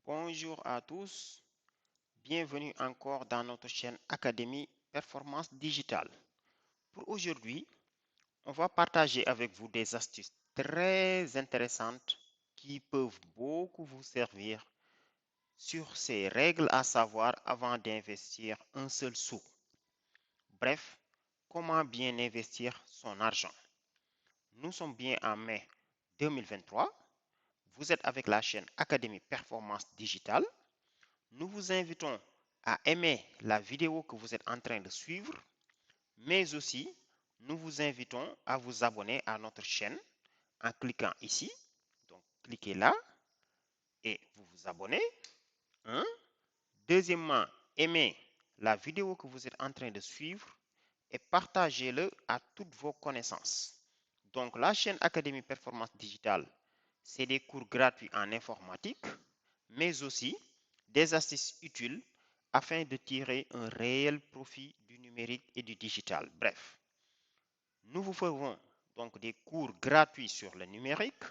Bonjour à tous, bienvenue encore dans notre chaîne Académie Performance Digitale. Pour aujourd'hui, on va partager avec vous des astuces très intéressantes qui peuvent beaucoup vous servir sur ces règles à savoir avant d'investir un seul sou. Bref, comment bien investir son argent. Nous sommes bien en mai 2023. Vous êtes avec la chaîne Académie Performance Digitale. Nous vous invitons à aimer la vidéo que vous êtes en train de suivre, mais aussi nous vous invitons à vous abonner à notre chaîne en cliquant ici. Donc, cliquez là et vous vous abonnez. Un. Deuxièmement, aimez la vidéo que vous êtes en train de suivre et partagez-le à toutes vos connaissances. Donc, la chaîne Académie Performance Digitale, c'est des cours gratuits en informatique, mais aussi des astuces utiles afin de tirer un réel profit du numérique et du digital. Bref, nous vous ferons donc des cours gratuits sur le numérique.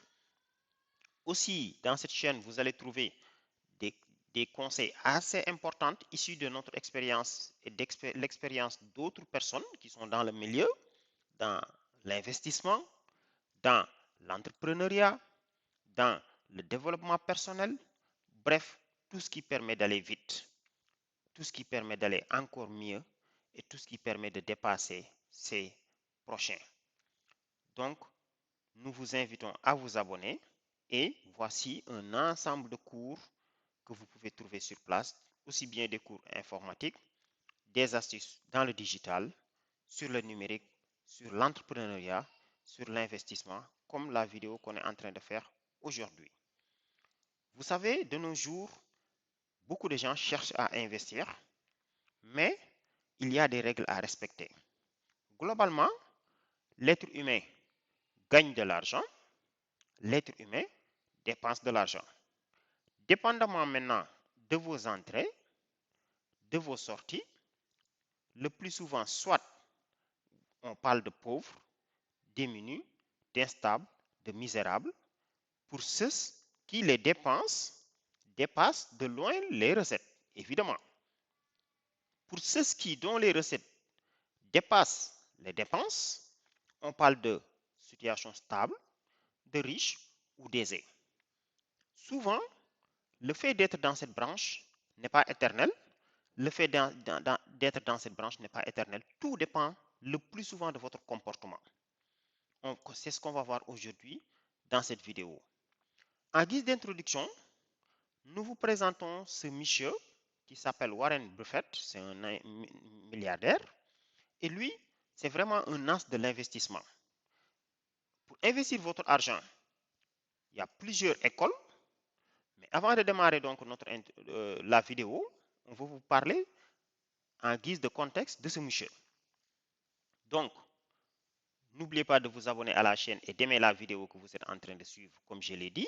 Aussi, dans cette chaîne, vous allez trouver des conseils assez importants issus de notre expérience et de l'expérience d'autres personnes qui sont dans le milieu, dans l'investissement, dans l'entrepreneuriat, dans le développement personnel, bref, tout ce qui permet d'aller vite, tout ce qui permet d'aller encore mieux et tout ce qui permet de dépasser ses prochains. Donc, nous vous invitons à vous abonner et voici un ensemble de cours que vous pouvez trouver sur place, aussi bien des cours informatiques, des astuces dans le digital, sur le numérique, sur l'entrepreneuriat, sur l'investissement, comme la vidéo qu'on est en train de faire aujourd'hui. Vous savez, de nos jours, beaucoup de gens cherchent à investir, mais il y a des règles à respecter. Globalement, l'être humain gagne de l'argent, l'être humain dépense de l'argent. Dépendamment maintenant de vos entrées, de vos sorties, le plus souvent, soit on parle de pauvres, démunis, d'instables, de misérables, pour ceux qui les dépensent, dépassent de loin les recettes, évidemment. Pour ceux dont les recettes dépassent les dépenses, on parle de situation stable, de riches ou d'aisés. Souvent, le fait d'être dans cette branche n'est pas éternel. Le fait d'être dans cette branche n'est pas éternel. Tout dépend le plus souvent de votre comportement. C'est ce qu'on va voir aujourd'hui dans cette vidéo. En guise d'introduction, nous vous présentons ce monsieur qui s'appelle Warren Buffett. C'est un milliardaire. Et lui, c'est vraiment un as de l'investissement. Pour investir votre argent, il y a plusieurs écoles. Mais avant de démarrer donc la vidéo, on va vous parler en guise de contexte de ce monsieur. Donc, n'oubliez pas de vous abonner à la chaîne et d'aimer la vidéo que vous êtes en train de suivre, comme je l'ai dit.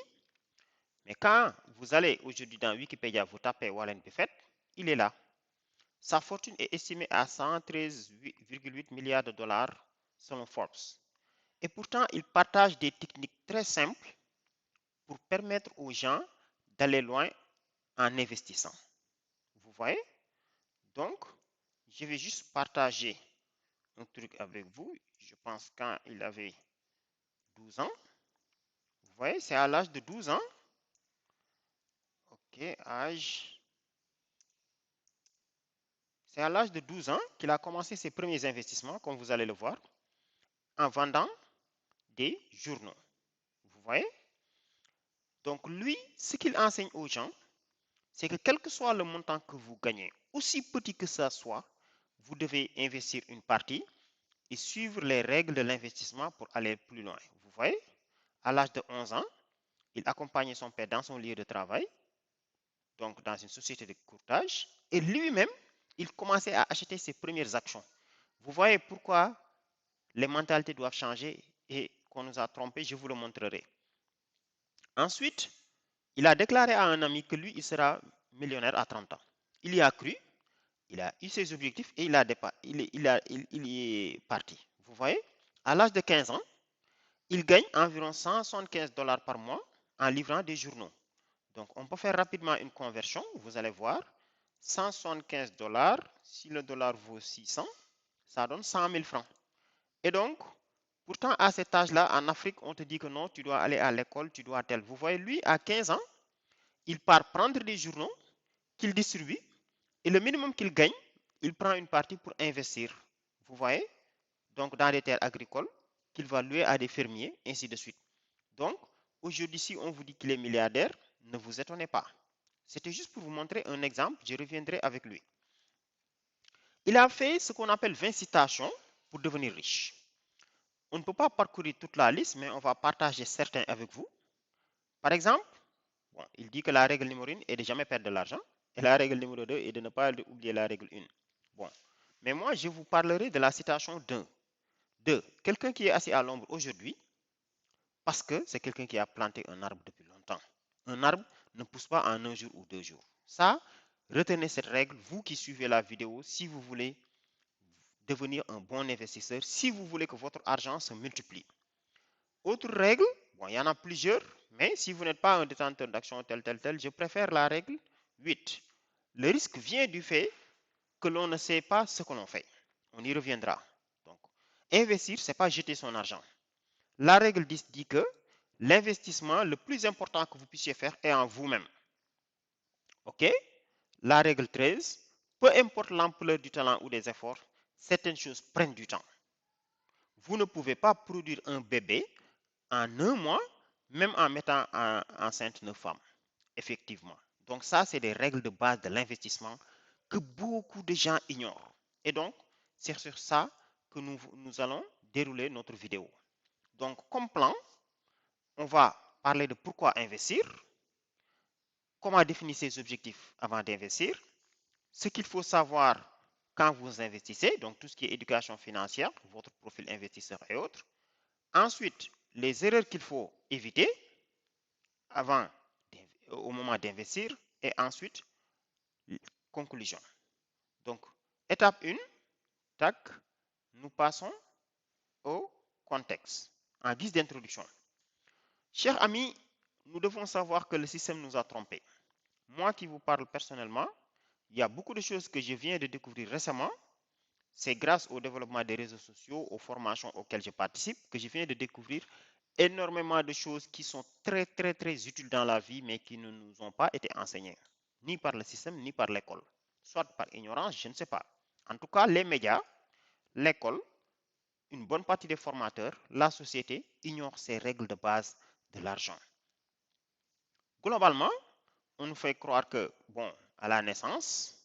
Mais quand vous allez aujourd'hui dans Wikipédia, vous tapez Warren Buffett, il est là. Sa fortune est estimée à 113,8 milliards de dollars selon Forbes. Et pourtant, il partage des techniques très simples pour permettre aux gens d'aller loin en investissant. Vous voyez? Donc, je vais juste partager un truc avec vous. Je pense quand il avait 12 ans. Vous voyez, c'est à l'âge de 12 ans. Ok, âge. C'est à l'âge de 12 ans qu'il a commencé ses premiers investissements, comme vous allez le voir, en vendant des journaux. Vous voyez? Donc lui, ce qu'il enseigne aux gens, c'est que quel que soit le montant que vous gagnez, aussi petit que ça soit, vous devez investir une partie et suivre les règles de l'investissement pour aller plus loin. Vous voyez? À l'âge de 11 ans, il accompagnait son père dans son lieu de travail, donc dans une société de courtage, et lui-même, il commençait à acheter ses premières actions. Vous voyez pourquoi les mentalités doivent changer et qu'on nous a trompés, je vous le montrerai. Ensuite, il a déclaré à un ami que lui, il sera millionnaire à 30 ans. Il y a cru, il a eu ses objectifs et il y est parti. Vous voyez, à l'âge de 15 ans, il gagne environ 175 $ par mois en livrant des journaux. Donc, on peut faire rapidement une conversion. Vous allez voir, 175 $, si le dollar vaut 600, ça donne 100 000 francs. Et donc, pourtant, à cet âge-là, en Afrique, on te dit que non, tu dois aller à l'école, tu dois tel. Vous voyez, lui, à 15 ans, il part prendre des journaux qu'il distribue et le minimum qu'il gagne, il prend une partie pour investir. Vous voyez? Donc, dans les terres agricoles qu'il va louer à des fermiers, ainsi de suite. Donc, aujourd'hui, si on vous dit qu'il est milliardaire, ne vous étonnez pas. C'était juste pour vous montrer un exemple, je reviendrai avec lui. Il a fait ce qu'on appelle 20 citations pour devenir riche. On ne peut pas parcourir toute la liste, mais on va partager certains avec vous. Par exemple, bon, il dit que la règle numéro 1 est de jamais perdre de l'argent et la règle numéro 2 est de ne pas oublier la règle 1. Bon, mais moi, je vous parlerai de la citation d'un. De quelqu'un qui est assis à l'ombre aujourd'hui parce que c'est quelqu'un qui a planté un arbre depuis longtemps. Un arbre ne pousse pas en un jour ou 2 jours. Ça, retenez cette règle, vous qui suivez la vidéo, si vous voulez devenir un bon investisseur, si vous voulez que votre argent se multiplie. Autre règle, bon, il y en a plusieurs, mais si vous n'êtes pas un détenteur d'action tel, je préfère la règle 8. Le risque vient du fait que l'on ne sait pas ce que l'on fait. On y reviendra. Donc, investir, ce n'est pas jeter son argent. La règle 10 dit que l'investissement le plus important que vous puissiez faire est en vous-même. OK? La règle 13, peu importe l'ampleur du talent ou des efforts, certaines choses prennent du temps. Vous ne pouvez pas produire un bébé en un mois, même en mettant enceinte 9 femmes. Effectivement. Donc ça, c'est des règles de base de l'investissement que beaucoup de gens ignorent. Et donc, c'est sur ça que nous allons dérouler notre vidéo. Donc, comme plan, on va parler de pourquoi investir, comment définir ses objectifs avant d'investir, ce qu'il faut savoir quand vous investissez, donc tout ce qui est éducation financière, votre profil investisseur et autres. Ensuite, les erreurs qu'il faut éviter au moment d'investir. Et ensuite, conclusion. Donc, étape 1, tac, nous passons au contexte en guise d'introduction. Chers amis, nous devons savoir que le système nous a trompés. Moi qui vous parle personnellement, il y a beaucoup de choses que je viens de découvrir récemment. C'est grâce au développement des réseaux sociaux, aux formations auxquelles je participe, que je viens de découvrir énormément de choses qui sont très utiles dans la vie, mais qui ne nous ont pas été enseignées, ni par le système, ni par l'école. Soit par ignorance, je ne sais pas. En tout cas, les médias, l'école, une bonne partie des formateurs, la société ignorent ces règles de base de l'argent. Globalement, on nous fait croire que, bon, à la naissance,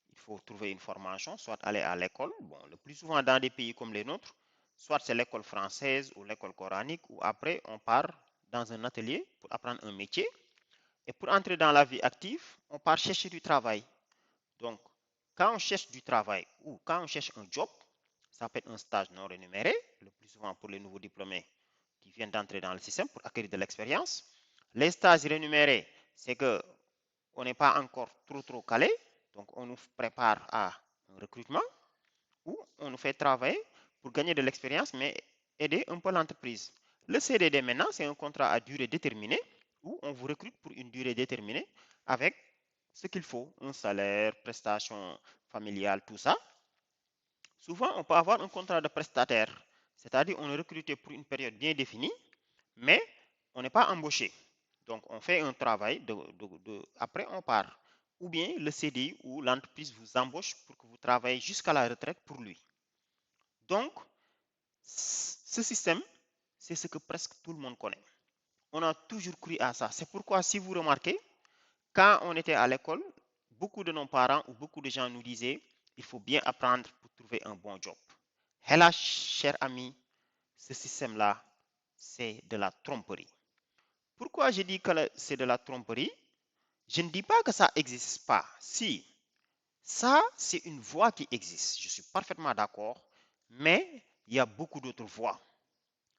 il faut trouver une formation, soit aller à l'école, bon, le plus souvent dans des pays comme les nôtres, soit c'est l'école française ou l'école coranique, ou après on part dans un atelier pour apprendre un métier. Et pour entrer dans la vie active, on part chercher du travail. Donc, quand on cherche du travail ou quand on cherche un job, ça peut être un stage non rémunéré, le plus souvent pour les nouveaux diplômés qui viennent d'entrer dans le système pour acquérir de l'expérience. Les stages rémunérés, c'est que on n'est pas encore trop calé, donc on nous prépare à un recrutement ou on nous fait travailler pour gagner de l'expérience, mais aider un peu l'entreprise. Le CDD maintenant, c'est un contrat à durée déterminée où on vous recrute pour une durée déterminée avec ce qu'il faut, un salaire, prestation familiale, tout ça. Souvent, on peut avoir un contrat de prestataire, c'est-à-dire on est recruté pour une période bien définie, mais on n'est pas embauché. Donc, on fait un travail, après on part. Ou bien le CDI où l'entreprise vous embauche pour que vous travaillez jusqu'à la retraite pour lui. Donc, ce système, c'est ce que presque tout le monde connaît. On a toujours cru à ça. C'est pourquoi, si vous remarquez, quand on était à l'école, beaucoup de nos parents ou beaucoup de gens nous disaient il faut bien apprendre pour trouver un bon job. Hélas, chers amis, ce système-là, c'est de la tromperie. Pourquoi je dis que c'est de la tromperie? Je ne dis pas que ça n'existe pas. Si, ça, c'est une voie qui existe. Je suis parfaitement d'accord. Mais il y a beaucoup d'autres voies.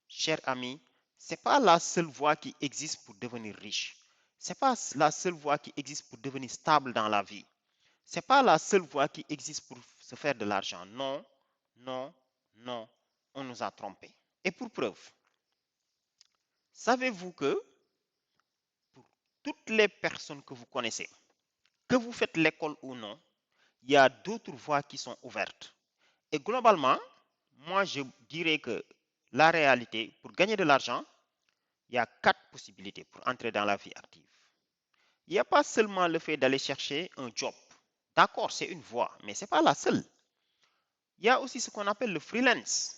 Chers amis, ce n'est pas la seule voie qui existe pour devenir riche. Ce n'est pas la seule voie qui existe pour devenir stable dans la vie. Ce n'est pas la seule voie qui existe pour se faire de l'argent. Non, non, non. On nous a trompés. Et pour preuve, savez-vous que pour toutes les personnes que vous connaissez, que vous faites l'école ou non, il y a d'autres voies qui sont ouvertes. Et globalement, moi, je dirais que la réalité, pour gagner de l'argent, il y a 4 possibilités pour entrer dans la vie active. Il n'y a pas seulement le fait d'aller chercher un job. D'accord, c'est une voie, mais ce n'est pas la seule. Il y a aussi ce qu'on appelle le freelance.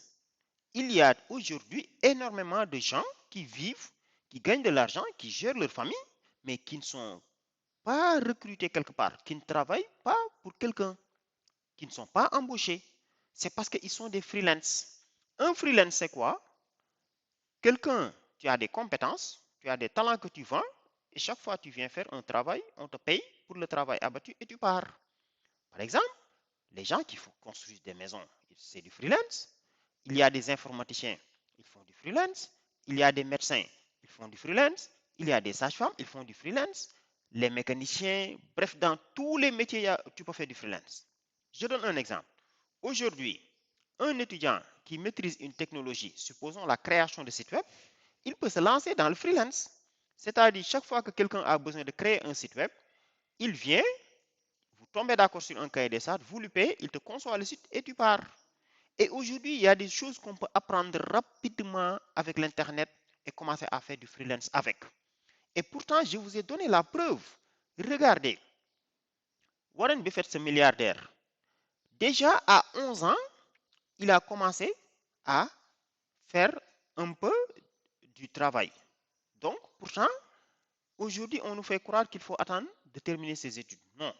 Il y a aujourd'hui énormément de gens qui vivent, qui gagnent de l'argent, qui gèrent leur famille, mais qui ne sont pas recrutés quelque part, qui ne travaillent pas pour quelqu'un, qui ne sont pas embauchés. C'est parce qu'ils sont des freelance. Un freelance, c'est quoi? Quelqu'un, tu as des compétences, tu as des talents que tu vends, et chaque fois que tu viens faire un travail, on te paye pour le travail abattu et tu pars. Par exemple, les gens qui construisent des maisons, c'est du freelance. Il y a des informaticiens, ils font du freelance. Il y a des médecins, ils font du freelance. Il y a des sages-femmes, ils font du freelance. Les mécaniciens, bref, dans tous les métiers, tu peux faire du freelance. Je donne un exemple. Aujourd'hui, un étudiant qui maîtrise une technologie, supposons la création de sites web, il peut se lancer dans le freelance. C'est-à-dire, chaque fois que quelqu'un a besoin de créer un site web, il vient, vous tombez d'accord sur un cahier des charges, vous lui payez, il te conçoit le site et tu pars. Et aujourd'hui, il y a des choses qu'on peut apprendre rapidement avec l'Internet et commencer à faire du freelance avec. Et pourtant, je vous ai donné la preuve. Regardez, Warren Buffett, ce milliardaire, déjà à 11 ans, il a commencé à faire un peu du travail. Donc, pourtant, aujourd'hui, on nous fait croire qu'il faut attendre de terminer ses études. Non.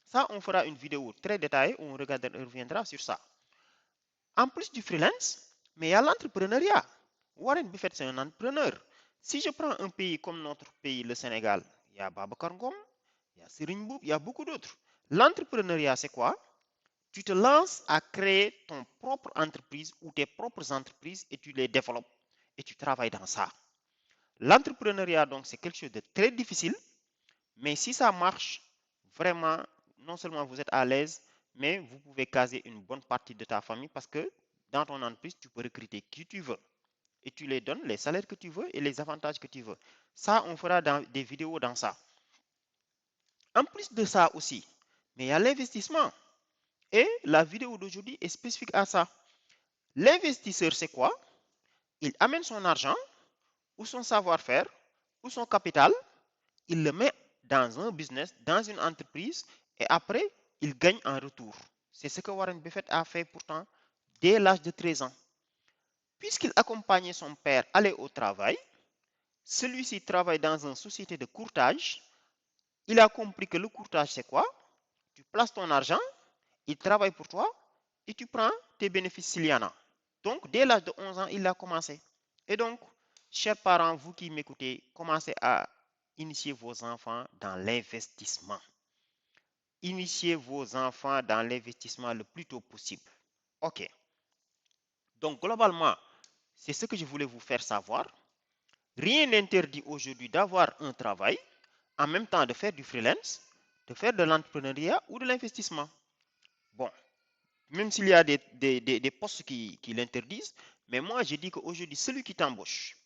Ça, on fera une vidéo très détaillée où on reviendra sur ça. En plus du freelance, mais il y a l'entrepreneuriat. Warren Buffett, c'est un entrepreneur. Si je prends un pays comme notre pays, le Sénégal, il y a Babacar Ngom, il y a Serigne Mboup, il y a beaucoup d'autres. L'entrepreneuriat, c'est quoi? Tu te lances à créer ton propre entreprise ou tes propres entreprises et tu les développes et tu travailles dans ça. L'entrepreneuriat, donc, c'est quelque chose de très difficile, mais si ça marche, vraiment, non seulement vous êtes à l'aise, mais vous pouvez caser une bonne partie de ta famille parce que dans ton entreprise, tu peux recruter qui tu veux et tu les donnes les salaires que tu veux et les avantages que tu veux. Ça, on fera des vidéos dans ça. En plus de ça aussi, mais il y a l'investissement. Et la vidéo d'aujourd'hui est spécifique à ça. L'investisseur, c'est quoi? Il amène son argent ou son savoir-faire ou son capital, il le met dans un business, dans une entreprise, et après, il gagne en retour. C'est ce que Warren Buffett a fait pourtant dès l'âge de 13 ans. Puisqu'il accompagnait son père aller au travail, celui-ci travaille dans une société de courtage. Il a compris que le courtage, c'est quoi? Tu places ton argent, il travaille pour toi et tu prends tes bénéfices s'il y en a. Donc, dès l'âge de 11 ans, il a commencé. Et donc, chers parents, vous qui m'écoutez, commencez à initier vos enfants dans l'investissement. Initiez vos enfants dans l'investissement le plus tôt possible. OK. Donc, globalement, c'est ce que je voulais vous faire savoir. Rien n'interdit aujourd'hui d'avoir un travail, en même temps de faire du freelance, de faire de l'entrepreneuriat ou de l'investissement. Bon, même s'il y a des postes qui l'interdisent, mais moi je dis qu'aujourd'hui, celui qui t'embauche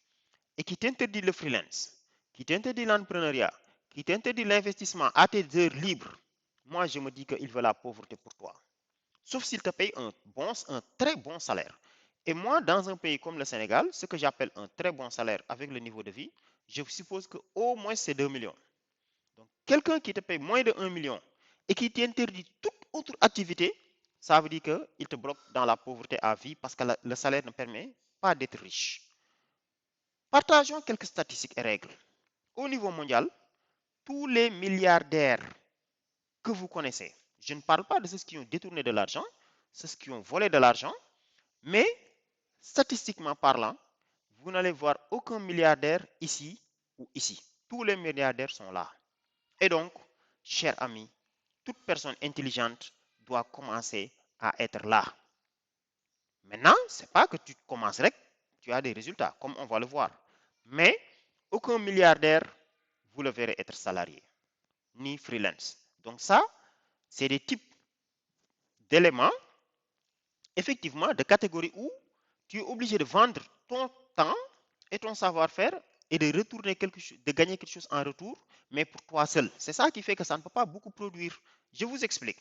et qui t'interdit le freelance, qui t'interdit l'entrepreneuriat, qui t'interdit l'investissement à tes heures libres, moi je me dis qu'il veut la pauvreté pour toi. Sauf s'il te paye un très bon salaire. Et moi, dans un pays comme le Sénégal, ce que j'appelle un très bon salaire avec le niveau de vie, je suppose qu'au moins c'est 2 millions. Donc, quelqu'un qui te paye moins de 1 million et qui t'interdit toute autre activité, ça veut dire qu'il te bloque dans la pauvreté à vie parce que le salaire ne permet pas d'être riche. Partageons quelques statistiques et règles. Au niveau mondial, tous les milliardaires que vous connaissez, je ne parle pas de ceux qui ont détourné de l'argent, ceux qui ont volé de l'argent, mais statistiquement parlant, vous n'allez voir aucun milliardaire ici ou ici. Tous les milliardaires sont là. Et donc, chers amis, toute personne intelligente doit commencer à être là. Maintenant, ce n'est pas que tu commencerais, tu as des résultats, comme on va le voir. Mais aucun milliardaire, vous le verrez être salarié, ni freelance. Donc ça, c'est des types d'éléments, effectivement, de catégories où tu es obligé de vendre ton temps et ton savoir-faire et de retourner quelque chose, de gagner quelque chose en retour, mais pour toi seul. C'est ça qui fait que ça ne peut pas beaucoup produire. Je vous explique.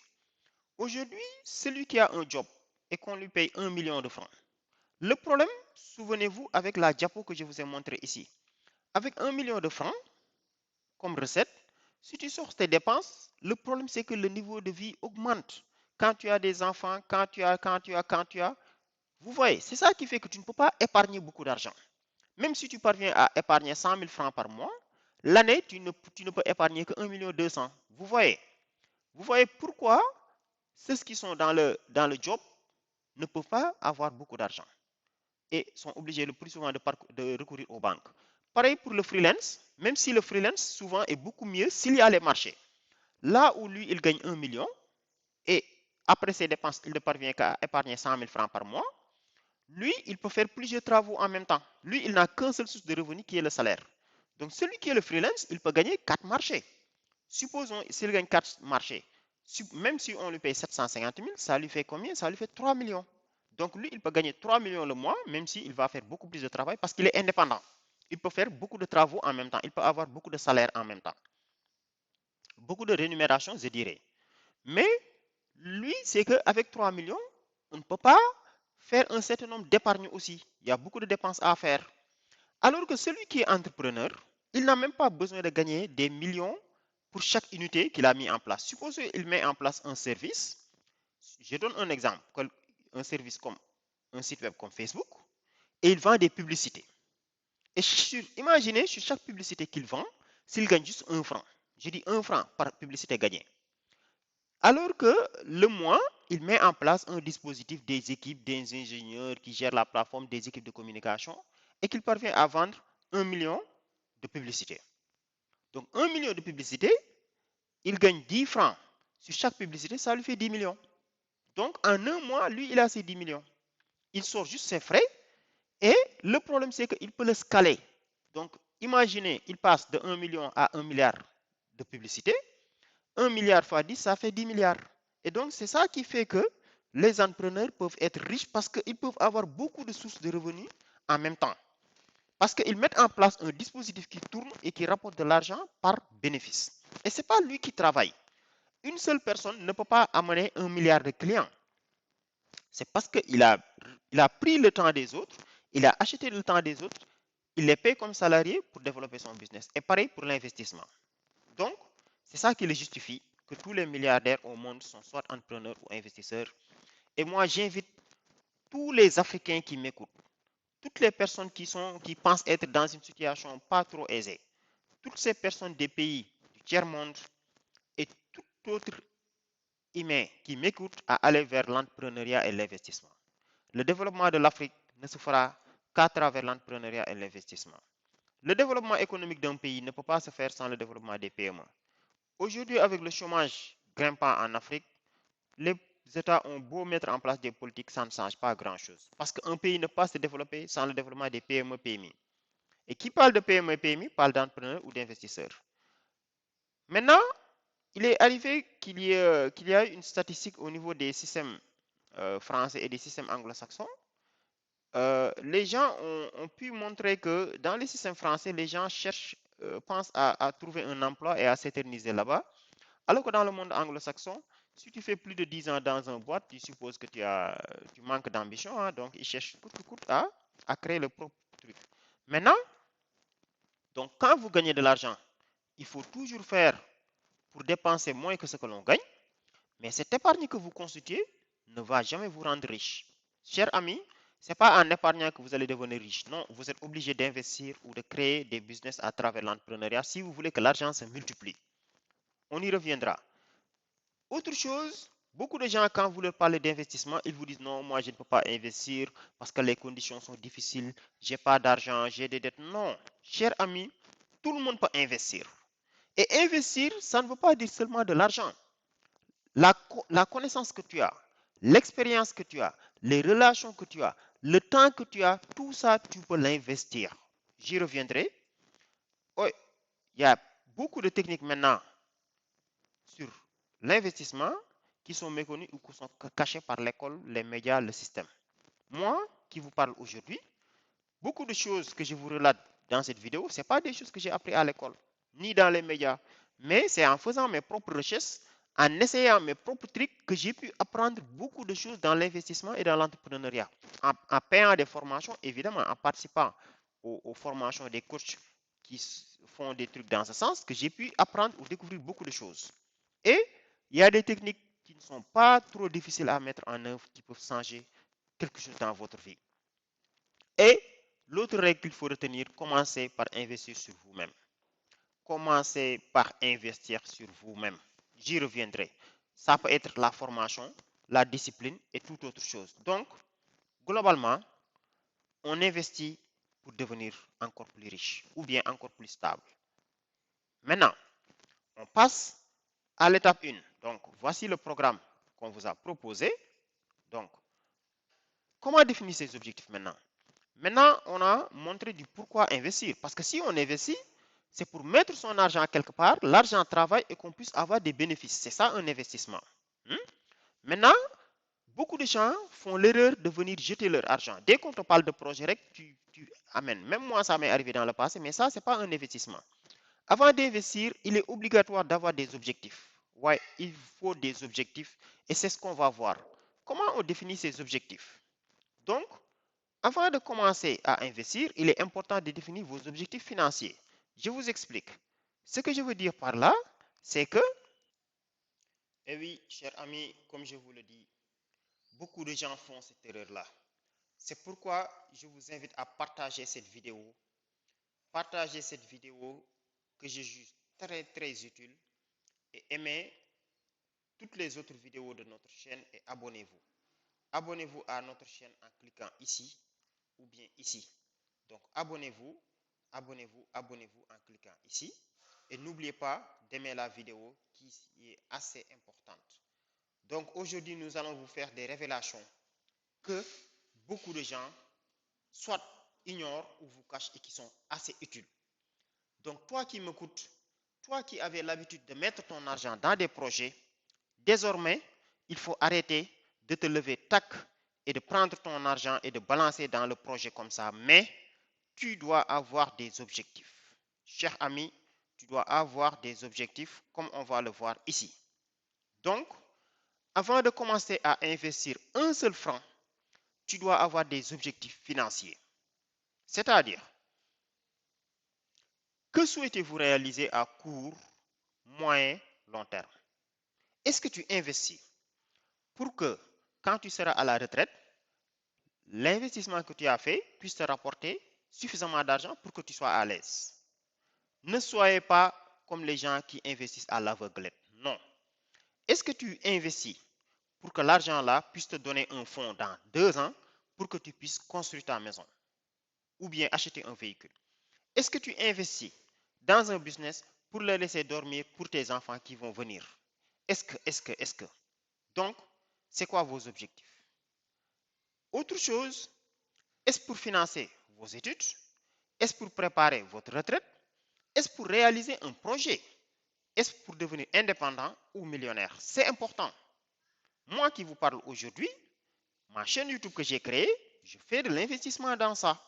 Aujourd'hui, celui qui a un job et qu'on lui paye 1 million de francs, le problème, souvenez-vous, avec la diapo que je vous ai montré ici, avec 1 million de francs comme recette, si tu sors tes dépenses, le problème c'est que le niveau de vie augmente. Quand tu as des enfants, quand tu as, vous voyez, c'est ça qui fait que tu ne peux pas épargner beaucoup d'argent. Même si tu parviens à épargner 100 000 francs par mois, l'année, tu ne peux épargner que 1 million 200. Vous voyez pourquoi ceux qui sont dans le job ne peuvent pas avoir beaucoup d'argent et sont obligés le plus souvent de recourir aux banques. Pareil pour le freelance, même si le freelance souvent est beaucoup mieux s'il y a les marchés. Là où lui, il gagne 1 million et après ses dépenses, il ne parvient qu'à épargner 100 000 francs par mois, lui, il peut faire plusieurs travaux en même temps. Lui, il n'a qu'un seul source de revenu qui est le salaire. Donc, celui qui est le freelance, il peut gagner 4 marchés. Supposons s'il gagne 4 marchés, même si on lui paye 750 000, ça lui fait combien? Ça lui fait 3 millions. Donc, lui, il peut gagner 3 millions le mois, même s'il va faire beaucoup plus de travail parce qu'il est indépendant. Il peut faire beaucoup de travaux en même temps. Il peut avoir beaucoup de salaires en même temps. Beaucoup de rémunération, je dirais. Mais lui, c'est qu'avec 3 millions, on ne peut pas faire un certain nombre d'épargnes aussi. Il y a beaucoup de dépenses à faire. Alors que celui qui est entrepreneur, il n'a même pas besoin de gagner des millions pour chaque unité qu'il a mis en place. Supposons qu'il met en place un service. Je donne un exemple, un service comme un site web comme Facebook, et il vend des publicités. Et imaginez sur chaque publicité qu'il vend, s'il gagne juste 1 franc. Je dis 1 franc par publicité gagnée. Alors que le mois, il met en place un dispositif des équipes, des ingénieurs qui gèrent la plateforme, des équipes de communication, et qu'il parvient à vendre 1 million de publicités. Donc 1 million de publicités, il gagne 10 francs sur chaque publicité, ça lui fait 10 millions. Donc en un mois, lui, il a ses 10 millions. Il sort juste ses frais et le problème, c'est qu'il peut le scaler. Donc imaginez, il passe de 1 million à 1 milliard de publicités. 1 milliard fois 10, ça fait 10 milliards. Et donc, c'est ça qui fait que les entrepreneurs peuvent être riches parce qu'ils peuvent avoir beaucoup de sources de revenus en même temps. Parce qu'ils mettent en place un dispositif qui tourne et qui rapporte de l'argent par bénéfice. Et ce n'est pas lui qui travaille. Une seule personne ne peut pas amener 1 milliard de clients. C'est parce qu'il a pris le temps des autres, il a acheté le temps des autres, il les paye comme salariés pour développer son business. Et pareil pour l'investissement. Donc, c'est ça qui le justifie que tous les milliardaires au monde sont soit entrepreneurs ou investisseurs. Et moi, j'invite tous les Africains qui m'écoutent, toutes les personnes qui pensent être dans une situation pas trop aisée, toutes ces personnes des pays du tiers-monde et tout autre humain qui m'écoute à aller vers l'entrepreneuriat et l'investissement. Le développement de l'Afrique ne se fera qu'à travers l'entrepreneuriat et l'investissement. Le développement économique d'un pays ne peut pas se faire sans le développement des PME. Aujourd'hui, avec le chômage grimpant en Afrique, les États ont beau mettre en place des politiques, ça ne change pas grand-chose. Parce qu'un pays ne peut pas se développer sans le développement des PME, PMI. Et qui parle de PME, PMI parle d'entrepreneurs ou d'investisseurs. Maintenant, il est arrivé qu'il y a une statistique au niveau des systèmes français et des systèmes anglo-saxons. Les gens ont pu montrer que dans les systèmes français, les gens pensent à trouver un emploi et à s'éterniser là-bas. Alors que dans le monde anglo-saxon, si tu fais plus de 10 ans dans un boîte, tu supposes que tu manques d'ambition. Hein, donc, ils cherchent coûte à créer le propre truc. Maintenant, donc, quand vous gagnez de l'argent, il faut toujours faire pour dépenser moins que ce que l'on gagne. Mais cette épargne que vous constituez ne va jamais vous rendre riche. Chers amis, ce n'est pas en épargnant que vous allez devenir riche. Non, vous êtes obligé d'investir ou de créer des business à travers l'entrepreneuriat si vous voulez que l'argent se multiplie. On y reviendra. Autre chose, beaucoup de gens, quand vous leur parlez d'investissement, ils vous disent non, moi je ne peux pas investir parce que les conditions sont difficiles, j'ai pas d'argent, j'ai des dettes. Non, cher ami, tout le monde peut investir. Et investir, ça ne veut pas dire seulement de l'argent. La connaissance que tu as, l'expérience que tu as, les relations que tu as, le temps que tu as, tout ça, tu peux l'investir. J'y reviendrai. Oui, il y a beaucoup de techniques maintenant sur l'investissement qui sont méconnus ou qui sont cachés par l'école, les médias, le système. Moi, qui vous parle aujourd'hui, beaucoup de choses que je vous relate dans cette vidéo, ce n'est pas des choses que j'ai appris à l'école, ni dans les médias, mais c'est en faisant mes propres recherches, en essayant mes propres trucs que j'ai pu apprendre beaucoup de choses dans l'investissement et dans l'entrepreneuriat. En payant des formations, évidemment, en participant aux formations des coachs qui font des trucs dans ce sens, que j'ai pu apprendre ou découvrir beaucoup de choses. Et il y a des techniques qui ne sont pas trop difficiles à mettre en œuvre, qui peuvent changer quelque chose dans votre vie. Et l'autre règle qu'il faut retenir, commencez par investir sur vous-même. Commencez par investir sur vous-même. J'y reviendrai. Ça peut être la formation, la discipline et toute autre chose. Donc, globalement, on investit pour devenir encore plus riche ou bien encore plus stable. Maintenant, on passe à l'étape 1. Donc, voici le programme qu'on vous a proposé. Donc, comment définir ces objectifs maintenant? Maintenant, on a montré du pourquoi investir. Parce que si on investit, c'est pour mettre son argent quelque part, l'argent travaille et qu'on puisse avoir des bénéfices. C'est ça un investissement. Maintenant, beaucoup de gens font l'erreur de venir jeter leur argent. Dès qu'on te parle de projet, tu amènes. Même moi, ça m'est arrivé dans le passé, mais ça, ce n'est pas un investissement. Avant d'investir, il est obligatoire d'avoir des objectifs. Ouais, il faut des objectifs et c'est ce qu'on va voir. Comment on définit ces objectifs? Donc, avant de commencer à investir, il est important de définir vos objectifs financiers. Je vous explique. Ce que je veux dire par là, c'est que, et oui, chers amis, comme je vous le dis, beaucoup de gens font cette erreur-là. C'est pourquoi je vous invite à partager cette vidéo. Partagez cette vidéo que je juge très très utile et aimez toutes les autres vidéos de notre chaîne et abonnez-vous. Abonnez-vous à notre chaîne en cliquant ici ou bien ici. Donc abonnez-vous, abonnez-vous, abonnez-vous en cliquant ici. Et n'oubliez pas d'aimer la vidéo qui est assez importante. Donc aujourd'hui, nous allons vous faire des révélations que beaucoup de gens soit ignorent ou vous cachent et qui sont assez utiles. Donc toi qui m'écoutes, toi qui avais l'habitude de mettre ton argent dans des projets, désormais, il faut arrêter de te lever tac et de prendre ton argent et de balancer dans le projet comme ça. Mais tu dois avoir des objectifs. Cher ami, tu dois avoir des objectifs comme on va le voir ici. Donc, avant de commencer à investir un seul franc, tu dois avoir des objectifs financiers. C'est-à-dire, que souhaitez-vous réaliser à court, moyen, long terme? Est-ce que tu investis pour que quand tu seras à la retraite, l'investissement que tu as fait puisse te rapporter suffisamment d'argent pour que tu sois à l'aise? Ne soyez pas comme les gens qui investissent à l'aveuglette. Non. Est-ce que tu investis pour que l'argent là puisse te donner un fonds dans 2 ans pour que tu puisses construire ta maison ou bien acheter un véhicule? Est-ce que tu investis dans un business pour le laisser dormir pour tes enfants qui vont venir? Est-ce que? Donc, c'est quoi vos objectifs? Autre chose, est-ce pour financer vos études? Est-ce pour préparer votre retraite? Est-ce pour réaliser un projet? Est-ce pour devenir indépendant ou millionnaire? C'est important. Moi qui vous parle aujourd'hui, ma chaîne YouTube que j'ai créée, je fais de l'investissement dans ça.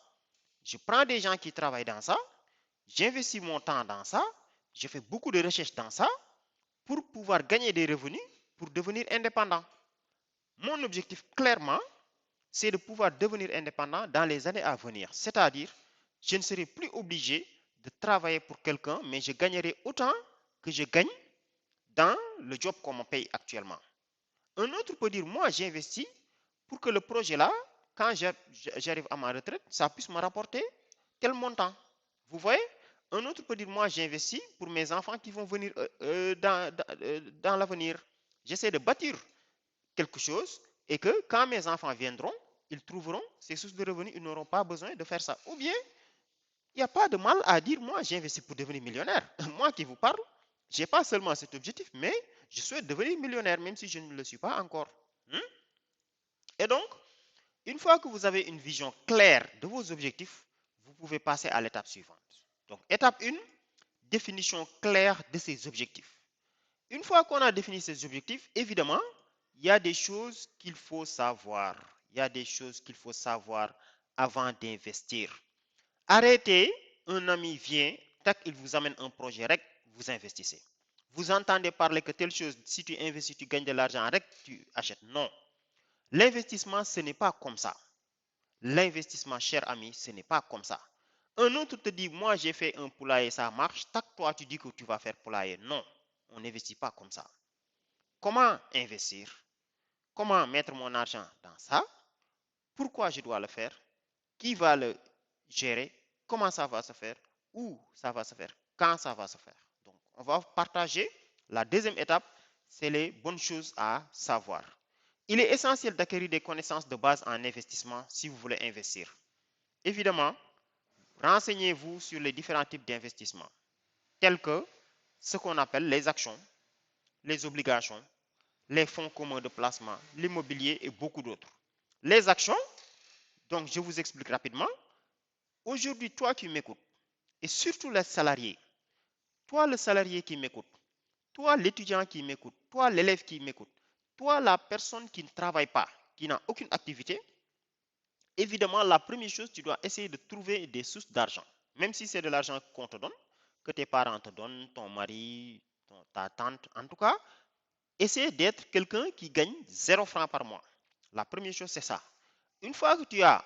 Je prends des gens qui travaillent dans ça, j'investis mon temps dans ça, je fais beaucoup de recherches dans ça pour pouvoir gagner des revenus pour devenir indépendant. Mon objectif, clairement, c'est de pouvoir devenir indépendant dans les années à venir. C'est-à-dire, je ne serai plus obligé de travailler pour quelqu'un, mais je gagnerai autant que je gagne dans le job qu'on me paye actuellement. Un autre peut dire, moi, j'investis pour que le projet là, quand j'arrive à ma retraite, ça puisse me rapporter tel montant. Vous voyez? Un autre peut dire, moi, j'investis pour mes enfants qui vont venir dans l'avenir. J'essaie de bâtir quelque chose et que quand mes enfants viendront, ils trouveront ces sources de revenus, ils n'auront pas besoin de faire ça. Ou bien, il n'y a pas de mal à dire, moi, j'investis pour devenir millionnaire. Moi qui vous parle, je n'ai pas seulement cet objectif, mais je souhaite devenir millionnaire, même si je ne le suis pas encore. Et donc, une fois que vous avez une vision claire de vos objectifs, vous pouvez passer à l'étape suivante. Donc, étape 1, définition claire de ces objectifs. Une fois qu'on a défini ces objectifs, évidemment, il y a des choses qu'il faut savoir. Il y a des choses qu'il faut savoir avant d'investir. Arrêtez un ami vient, tac, il vous amène un projet rec, vous investissez. Vous entendez parler que telle chose, si tu investis, tu gagnes de l'argent rec, tu achètes. Non. L'investissement, ce n'est pas comme ça. L'investissement, cher ami, ce n'est pas comme ça. Un autre te dit, moi j'ai fait un poulailler, ça marche. Tac, toi tu dis que tu vas faire poulailler. Non, on n'investit pas comme ça. Comment investir? Comment mettre mon argent dans ça? Pourquoi je dois le faire? Qui va le gérer? Comment ça va se faire? Où ça va se faire? Quand ça va se faire? Donc, on va partager. La deuxième étape, c'est les bonnes choses à savoir. Il est essentiel d'acquérir des connaissances de base en investissement si vous voulez investir. Évidemment, renseignez-vous sur les différents types d'investissements, tels que ce qu'on appelle les actions, les obligations, les fonds communs de placement, l'immobilier et beaucoup d'autres. Les actions, donc je vous explique rapidement. Aujourd'hui, toi qui m'écoutes, et surtout les salariés, toi le salarié qui m'écoute, toi l'étudiant qui m'écoute, toi l'élève qui m'écoute, toi la personne qui ne travaille pas, qui n'a aucune activité, évidemment, la première chose, tu dois essayer de trouver des sources d'argent. Même si c'est de l'argent qu'on te donne, que tes parents te donnent, ton mari, ta tante, en tout cas, essaie d'être quelqu'un qui gagne 0 francs par mois. La première chose, c'est ça. Une fois que tu as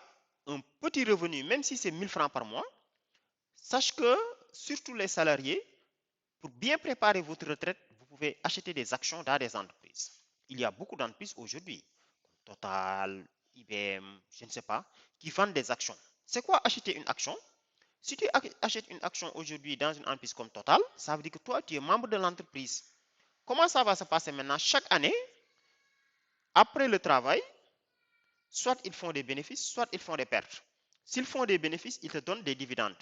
un petit revenu, même si c'est 1000 francs par mois, sache que, surtout les salariés, pour bien préparer votre retraite, vous pouvez acheter des actions dans des entreprises. Il y a beaucoup d'entreprises aujourd'hui, Total, IBM, je ne sais pas, qui vendent des actions. C'est quoi acheter une action? Si tu achètes une action aujourd'hui dans une entreprise comme Total, ça veut dire que toi, tu es membre de l'entreprise. Comment ça va se passer maintenant? Chaque année, après le travail, soit ils font des bénéfices, soit ils font des pertes. S'ils font des bénéfices, ils te donnent des dividendes.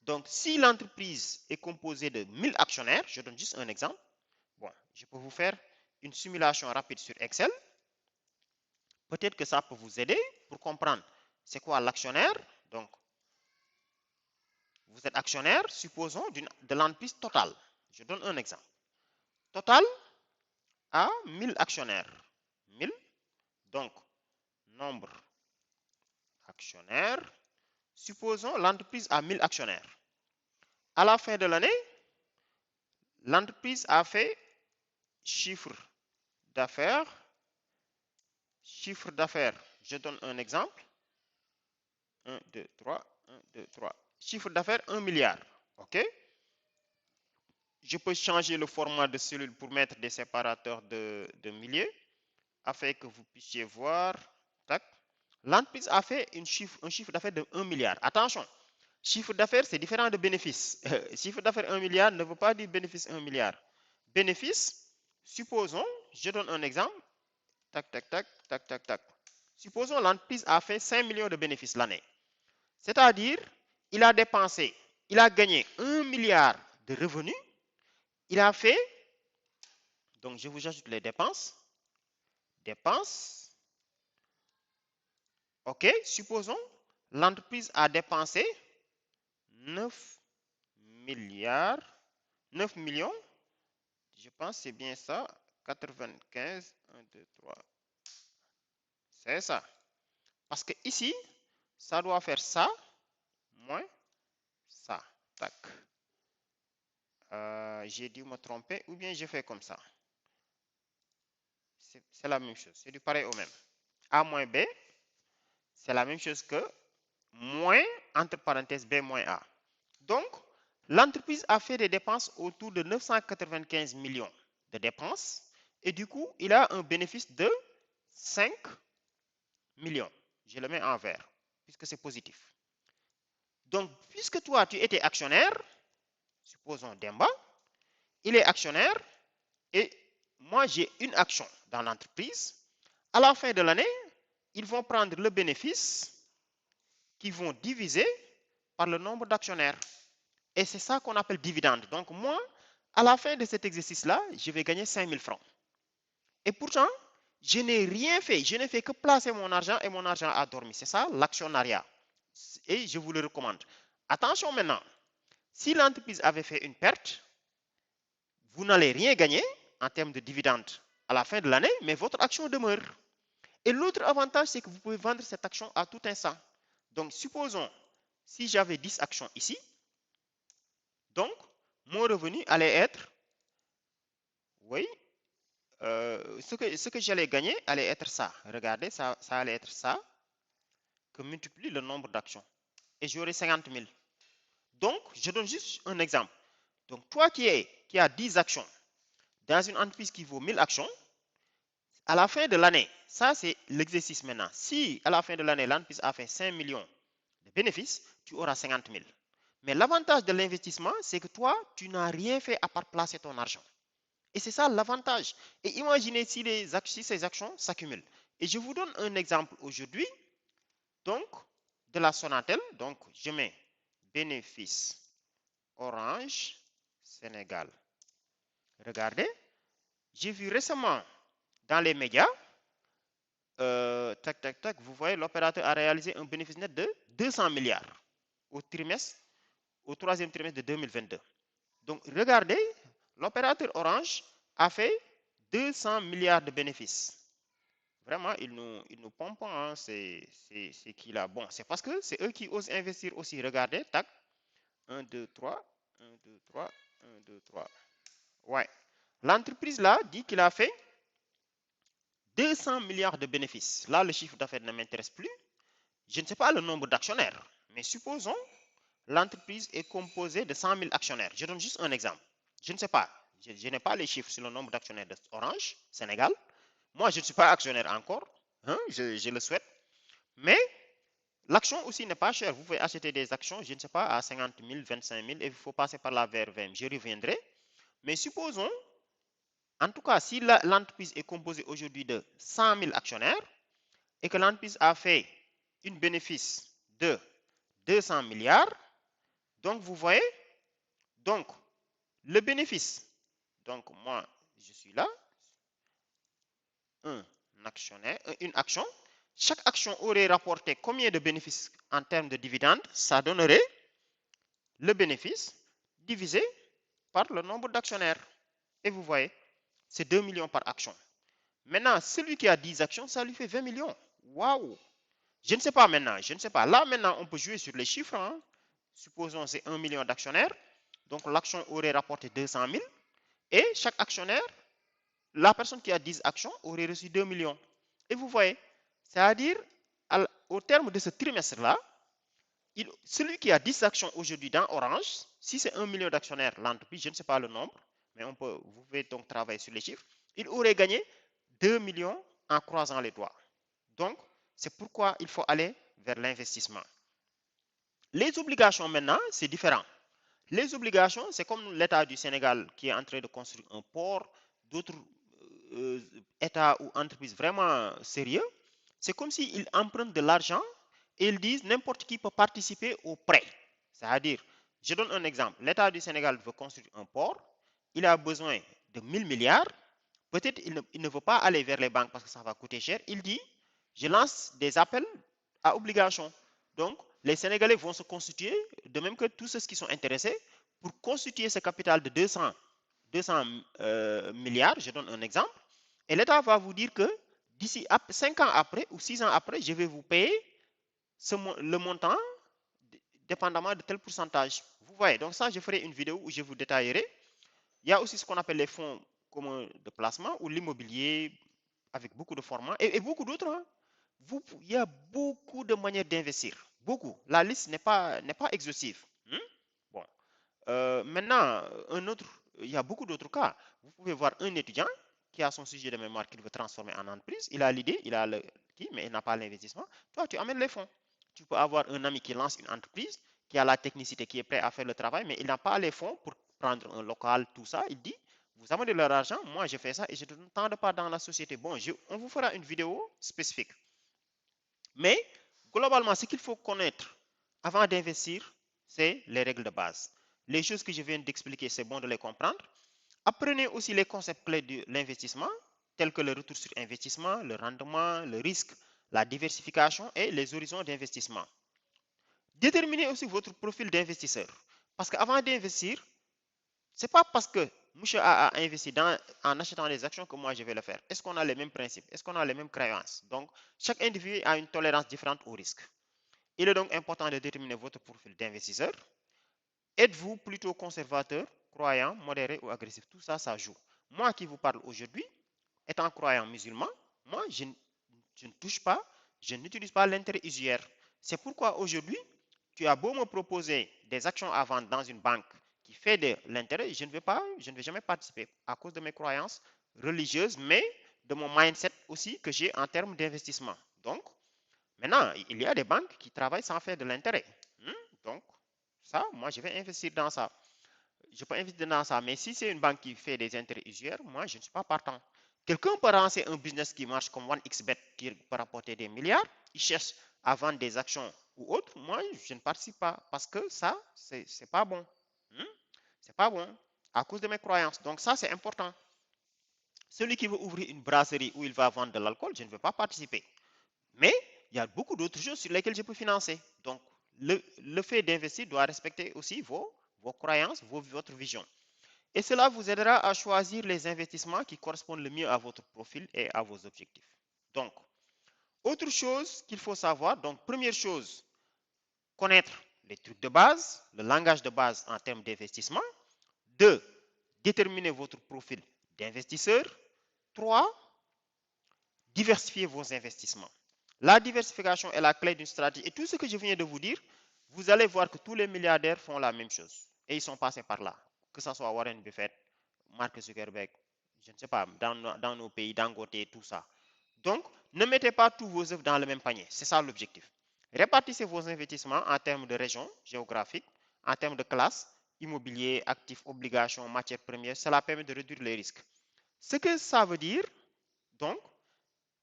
Donc, si l'entreprise est composée de 1000 actionnaires, je donne juste un exemple. Bon, je peux vous faire une simulation rapide sur Excel. Peut-être que ça peut vous aider pour comprendre c'est quoi l'actionnaire. Donc, vous êtes actionnaire, supposons, de l'entreprise Total. Je donne un exemple. Total a 1000 actionnaires. 1000, donc, nombre actionnaires. Supposons l'entreprise a 1000 actionnaires. À la fin de l'année, l'entreprise a fait chiffre d'affaires. Chiffre d'affaires, je donne un exemple. 1, 2, 3, 1, 2, 3. Chiffre d'affaires, 1 milliard. OK? Je peux changer le format de cellule pour mettre des séparateurs de milliers afin que vous puissiez voir. L'entreprise a fait un chiffre d'affaires de 1 milliard. Attention, chiffre d'affaires, c'est différent de bénéfice. Chiffre d'affaires 1 milliard ne veut pas dire bénéfice 1 milliard. Bénéfice, supposons, je donne un exemple. Tac, tac, tac, tac, tac, tac. Supposons l'entreprise a fait 5 millions de bénéfices l'année. C'est-à-dire, il a dépensé, il a gagné 1 milliard de revenus. Il a fait, donc je vous ajoute les dépenses. Dépenses. OK, supposons, l'entreprise a dépensé 9 milliards, 9 millions. Je pense que c'est bien ça. 95, 1, 2, 3. C'est ça. Parce que ici, ça doit faire ça, moins ça. Tac. J'ai dû me tromper ou bien je fais comme ça. C'est la même chose. C'est du pareil au même. A moins B, c'est la même chose que moins, entre parenthèses, B moins A. Donc, l'entreprise a fait des dépenses autour de 995 millions de dépenses. Et du coup, il a un bénéfice de 5 millions. Je le mets en vert, puisque c'est positif. Donc, puisque toi, tu étais actionnaire, supposons Demba, il est actionnaire et moi, j'ai une action dans l'entreprise. À la fin de l'année, ils vont prendre le bénéfice qu'ils vont diviser par le nombre d'actionnaires. Et c'est ça qu'on appelle dividende. Donc, moi, à la fin de cet exercice-là, je vais gagner 5 000 francs. Et pourtant, je n'ai rien fait. Je n'ai fait que placer mon argent et mon argent a dormi. C'est ça l'actionnariat. Et je vous le recommande. Attention maintenant, si l'entreprise avait fait une perte, vous n'allez rien gagner en termes de dividendes à la fin de l'année, mais votre action demeure. Et l'autre avantage, c'est que vous pouvez vendre cette action à tout instant. Donc, supposons, si j'avais 10 actions ici, Donc, mon revenu allait être, oui, ce que j'allais gagner allait être ça. Regardez, ça allait être ça, que multiplie le nombre d'actions. Et j'aurai 50 000. Donc, je donne juste un exemple. Donc, toi qui as 10 actions dans une entreprise qui vaut 1000 actions, à la fin de l'année, ça c'est l'exercice maintenant. Si à la fin de l'année, l'entreprise a fait 5 millions de bénéfices, tu auras 50 000. Mais l'avantage de l'investissement, c'est que toi, tu n'as rien fait à part placer ton argent. Et c'est ça l'avantage. Et imaginez si, si ces actions s'accumulent. Et je vous donne un exemple aujourd'hui, donc, de la Sonatel. Donc, je mets bénéfice Orange Sénégal. Regardez, j'ai vu récemment dans les médias, tac, tac, tac, vous voyez, l'opérateur a réalisé un bénéfice net de 200 milliards au trimestre, au troisième trimestre de 2022. Donc, regardez, l'opérateur Orange a fait 200 milliards de bénéfices. Vraiment, ils nous pompent, hein, c'est qui là? Bon, c'est parce que c'est eux qui osent investir aussi. Regardez, tac, 1, 2, 3, 1, 2, 3, 1, 2, 3. Ouais. L'entreprise là dit qu'il a fait 200 milliards de bénéfices. Là, le chiffre d'affaires ne m'intéresse plus. Je ne sais pas le nombre d'actionnaires, mais supposons l'entreprise est composée de 100 000 actionnaires. Je donne juste un exemple. Je ne sais pas. Je n'ai pas les chiffres sur le nombre d'actionnaires d'Orange, Sénégal. Moi, je ne suis pas actionnaire encore. Hein, je le souhaite. Mais l'action aussi n'est pas chère. Vous pouvez acheter des actions, je ne sais pas, à 50 000, 25 000 et il faut passer par la vers 20. Je reviendrai. Mais supposons, en tout cas, si l'entreprise est composée aujourd'hui de 100 000 actionnaires et que l'entreprise a fait un bénéfice de 200 milliards, donc vous voyez, donc le bénéfice, donc moi je suis là, un actionnaire, une action, chaque action aurait rapporté combien de bénéfices en termes de dividendes? Ça donnerait le bénéfice divisé par le nombre d'actionnaires. Et vous voyez, c'est 2 millions par action. Maintenant, celui qui a 10 actions, ça lui fait 20 millions. Waouh! Je ne sais pas maintenant, je ne sais pas. Là, maintenant, on peut jouer sur les chiffres. Hein. Supposons c'est 1 million d'actionnaires. Donc, l'action aurait rapporté 200 000. Et chaque actionnaire, la personne qui a 10 actions aurait reçu 2 millions. Et vous voyez, c'est-à-dire, au terme de ce trimestre-là, celui qui a 10 actions aujourd'hui dans Orange, si c'est 1 million d'actionnaires, l'entreprise, je ne sais pas le nombre, mais vous pouvez donc travailler sur les chiffres, il aurait gagné 2 millions en croisant les doigts. Donc, c'est pourquoi il faut aller vers l'investissement. Les obligations maintenant, c'est différent. Les obligations, c'est comme l'État du Sénégal qui est en train de construire un port, d'autres États ou entreprises vraiment sérieux. C'est comme s'ils empruntent de l'argent et ils disent n'importe qui peut participer au prêt. C'est-à-dire, je donne un exemple. L'État du Sénégal veut construire un port. Il a besoin de 1000 milliards. Peut-être il ne veut pas aller vers les banques parce que ça va coûter cher. Il dit, je lance des appels à obligations. Donc, les Sénégalais vont se constituer, de même que tous ceux qui sont intéressés, pour constituer ce capital de 200 milliards. Je donne un exemple. Et l'État va vous dire que d'ici 5 ans après ou 6 ans après, je vais vous payer le montant dépendamment de tel pourcentage. Vous voyez, donc ça, je ferai une vidéo où je vous détaillerai. Il y a aussi ce qu'on appelle les fonds communs de placement ou l'immobilier avec beaucoup de formats et beaucoup d'autres. Hein. Il y a beaucoup de manières d'investir. Beaucoup. La liste n'est pas exhaustive. Bon. Maintenant, il y a beaucoup d'autres cas. Vous pouvez voir un étudiant qui a son sujet de mémoire qu'il veut transformer en entreprise. Il a l'idée, il a le qui, mais il n'a pas l'investissement. Toi, tu amènes les fonds. Tu peux avoir un ami qui lance une entreprise, qui a la technicité, qui est prêt à faire le travail, mais il n'a pas les fonds pour prendre un local, tout ça. Il dit, vous amenez leur argent, moi je fais ça et je ne donne de part dans la société. Bon, on vous fera une vidéo spécifique. Mais globalement, ce qu'il faut connaître avant d'investir, c'est les règles de base. Les choses que je viens d'expliquer, c'est bon de les comprendre. Apprenez aussi les concepts clés de l'investissement, tels que le retour sur investissement, le rendement, le risque, la diversification et les horizons d'investissement. Déterminez aussi votre profil d'investisseur. Parce qu'avant d'investir, ce n'est pas parce que monsieur a investi en achetant des actions que moi je vais le faire. Est-ce qu'on a les mêmes principes? Est-ce qu'on a les mêmes croyances? Donc, chaque individu a une tolérance différente au risque. Il est donc important de déterminer votre profil d'investisseur. Êtes-vous plutôt conservateur, croyant, modéré ou agressif? Tout ça, ça joue. Moi qui vous parle aujourd'hui, étant croyant musulman, moi, je ne touche pas, je n'utilise pas l'intérêt usuaire. C'est pourquoi aujourd'hui, tu as beau me proposer des actions à vendre dans une banque qui fait de l'intérêt, je ne vais jamais participer à cause de mes croyances religieuses, mais de mon mindset aussi que j'ai en termes d'investissement. Donc, maintenant, il y a des banques qui travaillent sans faire de l'intérêt. Donc, ça, moi, je vais investir dans ça. Je peux investir dans ça, mais si c'est une banque qui fait des intérêts usuaires, moi, je ne suis pas partant. Quelqu'un peut lancer un business qui marche comme OneXBet, qui peut rapporter des milliards. Il cherche à vendre des actions ou autres. Moi, je ne participe pas parce que ça, c'est pas bon. Hmm? C'est pas bon à cause de mes croyances. Donc, ça, c'est important. Celui qui veut ouvrir une brasserie où il va vendre de l'alcool, je ne veux pas participer. Mais il y a beaucoup d'autres choses sur lesquelles je peux financer. Donc, le fait d'investir doit respecter aussi vos croyances, votre vision. Et cela vous aidera à choisir les investissements qui correspondent le mieux à votre profil et à vos objectifs. Donc, autre chose qu'il faut savoir, donc première chose, connaître les trucs de base, le langage de base en termes d'investissement. 2. Déterminer votre profil d'investisseur. 3. Diversifier vos investissements. La diversification est la clé d'une stratégie. Et tout ce que je viens de vous dire, vous allez voir que tous les milliardaires font la même chose. Et ils sont passés par là. Que ce soit Warren Buffett, Mark Zuckerberg, je ne sais pas, dans nos pays, Dangote, tout ça. Donc, ne mettez pas tous vos œufs dans le même panier. C'est ça l'objectif. Répartissez vos investissements en termes de région géographique, en termes de classe, immobilier, actifs, obligations, matières premières. Cela permet de réduire les risques. Ce que ça veut dire, donc,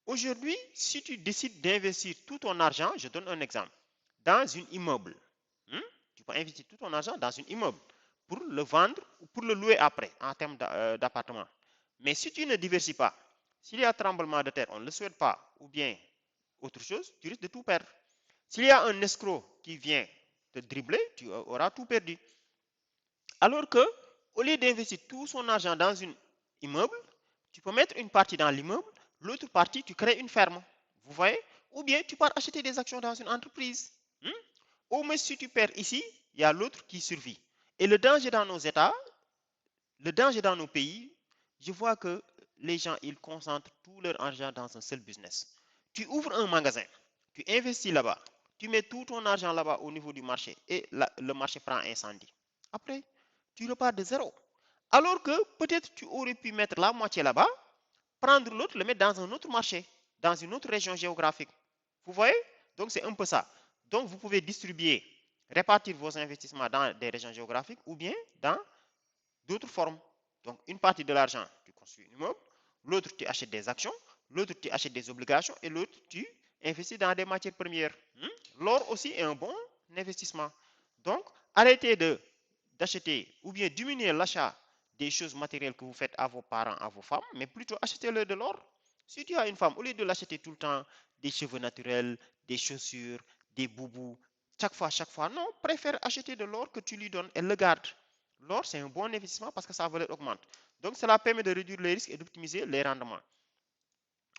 aujourd'hui, si tu décides d'investir tout ton argent, je donne un exemple, dans un immeuble, tu peux investir tout ton argent dans un immeuble pour le vendre ou pour le louer après en termes d'appartement. Mais si tu ne diversifies pas, s'il y a tremblement de terre, on ne le souhaite pas, ou bien autre chose, tu risques de tout perdre. S'il y a un escroc qui vient te dribbler, tu auras tout perdu. Alors que, au lieu d'investir tout son argent dans un immeuble, tu peux mettre une partie dans l'immeuble, l'autre partie, tu crées une ferme. Vous voyez? Ou bien tu pars acheter des actions dans une entreprise. Au moins, si tu perds ici, il y a l'autre qui survit. Et le danger dans nos États, le danger dans nos pays, je vois que les gens, ils concentrent tout leur argent dans un seul business. Tu ouvres un magasin, tu investis là-bas, tu mets tout ton argent là-bas au niveau du marché et le marché prend incendie. Après, tu repars de zéro. Alors que peut-être tu aurais pu mettre la moitié là-bas, prendre l'autre, le mettre dans un autre marché, dans une autre région géographique. Vous voyez? Donc c'est un peu ça. Donc vous pouvez distribuer, répartir vos investissements dans des régions géographiques ou bien dans d'autres formes. Donc une partie de l'argent, tu construis un immeuble, l'autre tu achètes des actions, l'autre tu achètes des obligations et l'autre tu investis dans des matières premières. L'or aussi est un bon investissement. Donc arrêtez d'acheter ou bien diminuer l'achat des choses matérielles que vous faites à vos parents, à vos femmes, mais plutôt achetez-leur de l'or. Si tu as une femme, au lieu de l'acheter tout le temps des cheveux naturels, des chaussures, des boubous, chaque fois, non, préfère acheter de l'or que tu lui donnes, elle le garde. L'or, c'est un bon investissement parce que sa valeur augmente. Donc, cela permet de réduire les risques et d'optimiser les rendements.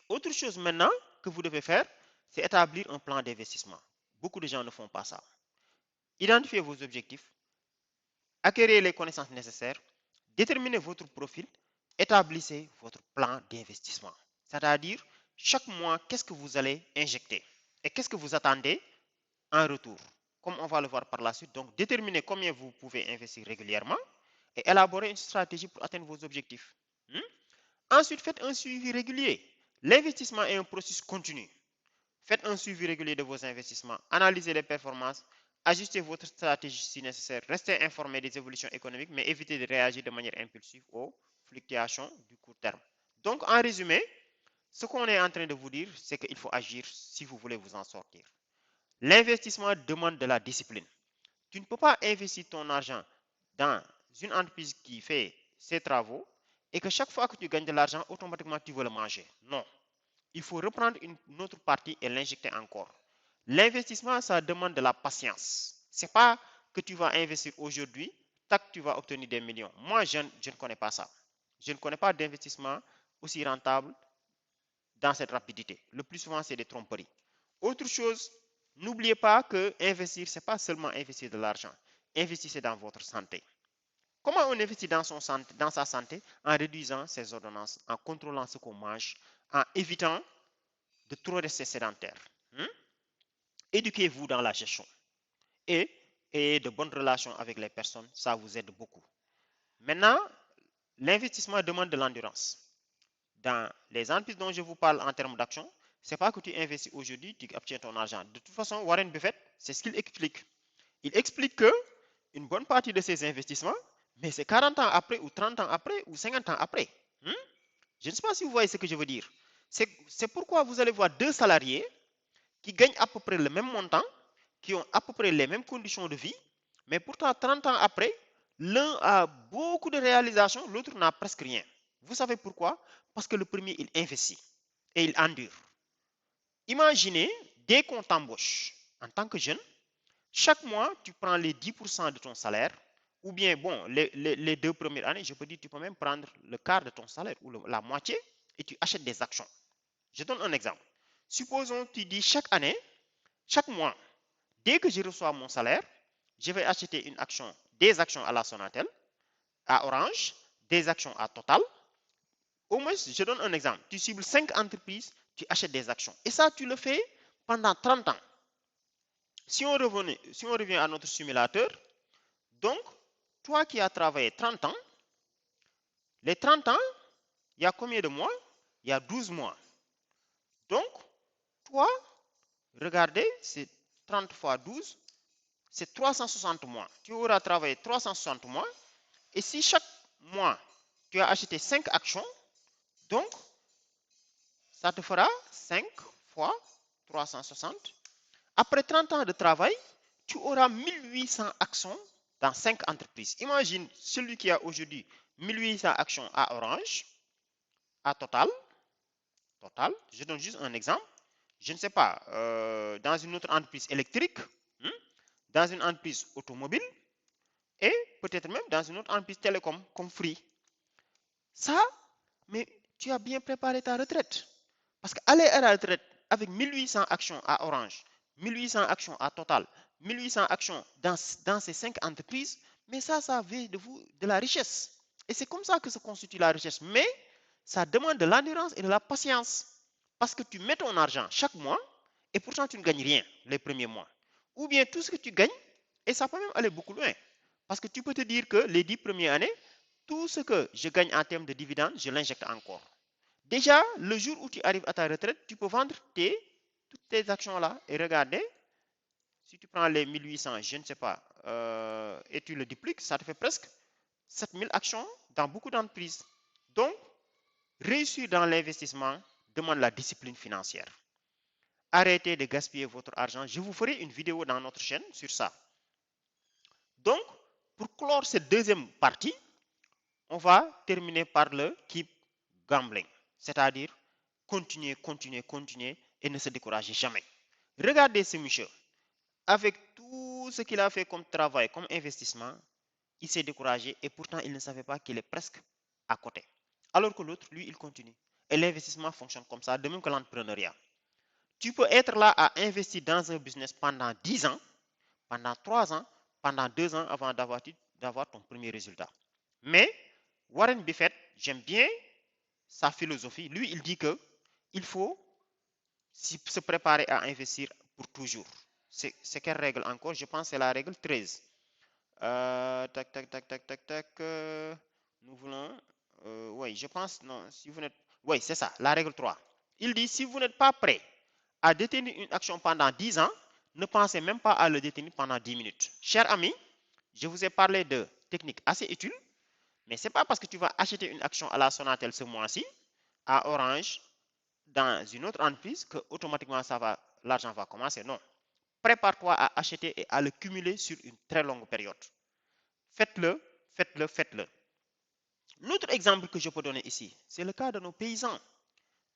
Autre chose maintenant que vous devez faire, c'est établir un plan d'investissement. Beaucoup de gens ne font pas ça. Identifiez vos objectifs, acquérez les connaissances nécessaires, déterminez votre profil, établissez votre plan d'investissement. C'est-à-dire, chaque mois, qu'est-ce que vous allez injecter et qu'est-ce que vous attendez en retour. Comme on va le voir par la suite, donc déterminez combien vous pouvez investir régulièrement et élaborer une stratégie pour atteindre vos objectifs. Ensuite, faites un suivi régulier. L'investissement est un processus continu. Faites un suivi régulier de vos investissements, analysez les performances, ajustez votre stratégie si nécessaire, restez informé des évolutions économiques, mais évitez de réagir de manière impulsive aux fluctuations du court terme. Donc, en résumé, ce qu'on est en train de vous dire, c'est qu'il faut agir si vous voulez vous en sortir. L'investissement demande de la discipline. Tu ne peux pas investir ton argent dans une entreprise qui fait ses travaux et que chaque fois que tu gagnes de l'argent, automatiquement tu veux le manger. Non. Il faut reprendre une autre partie et l'injecter encore. L'investissement, ça demande de la patience. Ce n'est pas que tu vas investir aujourd'hui, tac, tu vas obtenir des millions. Moi, je ne connais pas ça. Je ne connais pas d'investissement aussi rentable dans cette rapidité. Le plus souvent, c'est des tromperies. Autre chose, n'oubliez pas que investir, ce n'est pas seulement investir de l'argent. investissez dans votre santé. Comment on investit dans sa santé? En réduisant ses ordonnances, en contrôlant ce qu'on mange, en évitant de trop rester sédentaire. Éduquez-vous dans la gestion et de bonnes relations avec les personnes, ça vous aide beaucoup. Maintenant, l'investissement demande de l'endurance. Dans les entreprises dont je vous parle en termes d'action, c'est pas que tu investis aujourd'hui, tu obtiens ton argent. De toute façon, Warren Buffett, c'est ce qu'il explique. Il explique que une bonne partie de ces investissements, mais c'est 40 ans après, ou 30 ans après, ou 50 ans après. Je ne sais pas si vous voyez ce que je veux dire. C'est pourquoi vous allez voir deux salariés qui gagnent à peu près le même montant, qui ont à peu près les mêmes conditions de vie, mais pourtant 30 ans après, l'un a beaucoup de réalisations, l'autre n'a presque rien. Vous savez pourquoi? Parce que le premier, il investit et il endure. Imaginez, dès qu'on t'embauche en tant que jeune, chaque mois, tu prends les 10% de ton salaire, ou bien, bon, les 2 premières années, je peux dire, tu peux même prendre le quart de ton salaire ou la moitié et tu achètes des actions. Je donne un exemple. Supposons, tu dis chaque année, chaque mois, dès que je reçois mon salaire, je vais acheter des actions à la Sonatel, à Orange, des actions à Total. Au moins, je donne un exemple. Tu cibles 5 entreprises, tu achètes des actions. Et ça, tu le fais pendant 30 ans. Si on revient à notre simulateur, donc, toi qui as travaillé 30 ans, les 30 ans, il y a combien de mois? Il y a 12 mois. Donc, toi, regardez, c'est 30 fois 12, c'est 360 mois. Tu auras travaillé 360 mois. Et si chaque mois, tu as acheté 5 actions, donc, ça te fera 5 fois 360. Après 30 ans de travail, tu auras 1800 actions dans 5 entreprises. Imagine celui qui a aujourd'hui 1800 actions à Orange, à Total. Je donne juste un exemple. Je ne sais pas, dans une autre entreprise électrique, dans une entreprise automobile et peut-être même dans une autre entreprise télécom comme Free. Ça, mais tu as bien préparé ta retraite. Parce qu'aller à la retraite avec 1800 actions à Orange, 1800 actions à Total, 1800 actions dans ces 5 entreprises, mais ça veut de vous de la richesse. Et c'est comme ça que se constitue la richesse. Mais ça demande de l'endurance et de la patience. Parce que tu mets ton argent chaque mois et pourtant tu ne gagnes rien les premiers mois. Ou bien tout ce que tu gagnes, et ça peut même aller beaucoup loin. Parce que tu peux te dire que les 10 premières années, tout ce que je gagne en termes de dividendes, je l'injecte encore. Déjà, le jour où tu arrives à ta retraite, tu peux vendre toutes tes actions-là et regarder. Si tu prends les 1800, je ne sais pas, et tu le dupliques, ça te fait presque 7000 actions dans beaucoup d'entreprises. Donc, réussir dans l'investissement demande la discipline financière. Arrêtez de gaspiller votre argent. Je vous ferai une vidéo dans notre chaîne sur ça. Donc, pour clore cette deuxième partie, on va terminer par le keep gambling, c'est-à-dire continuer et ne se décourager jamais. Regardez ce monsieur. Avec tout ce qu'il a fait comme travail, comme investissement, il s'est découragé et pourtant il ne savait pas qu'il est presque à côté. Alors que l'autre, lui, il continue. Et l'investissement fonctionne comme ça, de même que l'entrepreneuriat. Tu peux être là à investir dans un business pendant 10 ans, pendant 3 ans, pendant 2 ans avant d'avoir ton premier résultat. Mais Warren Buffett, j'aime bien sa philosophie. Lui, il dit que il faut se préparer à investir pour toujours. C'est quelle règle encore? Je pense que c'est la règle 13. Nous voulons. Oui, je pense. Non, si vous n'êtes. Oui, c'est ça, la règle 3. Il dit si vous n'êtes pas prêt à détenir une action pendant 10 ans, ne pensez même pas à le détenir pendant 10 minutes. Chers amis, je vous ai parlé de techniques assez utiles, mais ce n'est pas parce que tu vas acheter une action à la Sonatel ce mois-ci, à Orange, dans une autre entreprise, que automatiquement l'argent va commencer. Non. Prépare-toi à acheter et à le cumuler sur une très longue période. Faites-le, faites-le, faites-le. L'autre exemple que je peux donner ici, c'est le cas de nos paysans.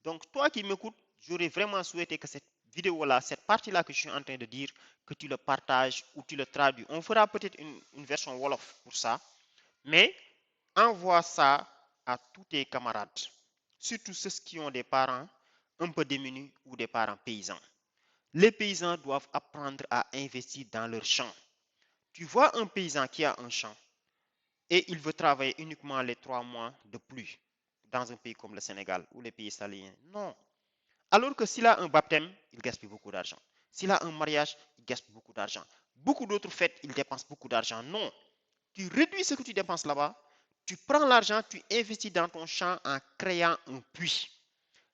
Donc, toi qui m'écoutes, j'aurais vraiment souhaité que cette vidéo-là, cette partie-là que je suis en train de dire, que tu le partages ou tu le traduis. On fera peut-être une version Wolof pour ça, mais envoie ça à tous tes camarades, surtout ceux qui ont des parents un peu démunis ou des parents paysans. Les paysans doivent apprendre à investir dans leurs champs. Tu vois un paysan qui a un champ et il veut travailler uniquement les 3 mois de pluie dans un pays comme le Sénégal ou les pays sahéliens. Non. Alors que s'il a un baptême, il gaspille beaucoup d'argent. S'il a un mariage, il gaspille beaucoup d'argent. Beaucoup d'autres fêtes, il dépense beaucoup d'argent. Non. Tu réduis ce que tu dépenses là-bas, tu prends l'argent, tu investis dans ton champ en créant un puits.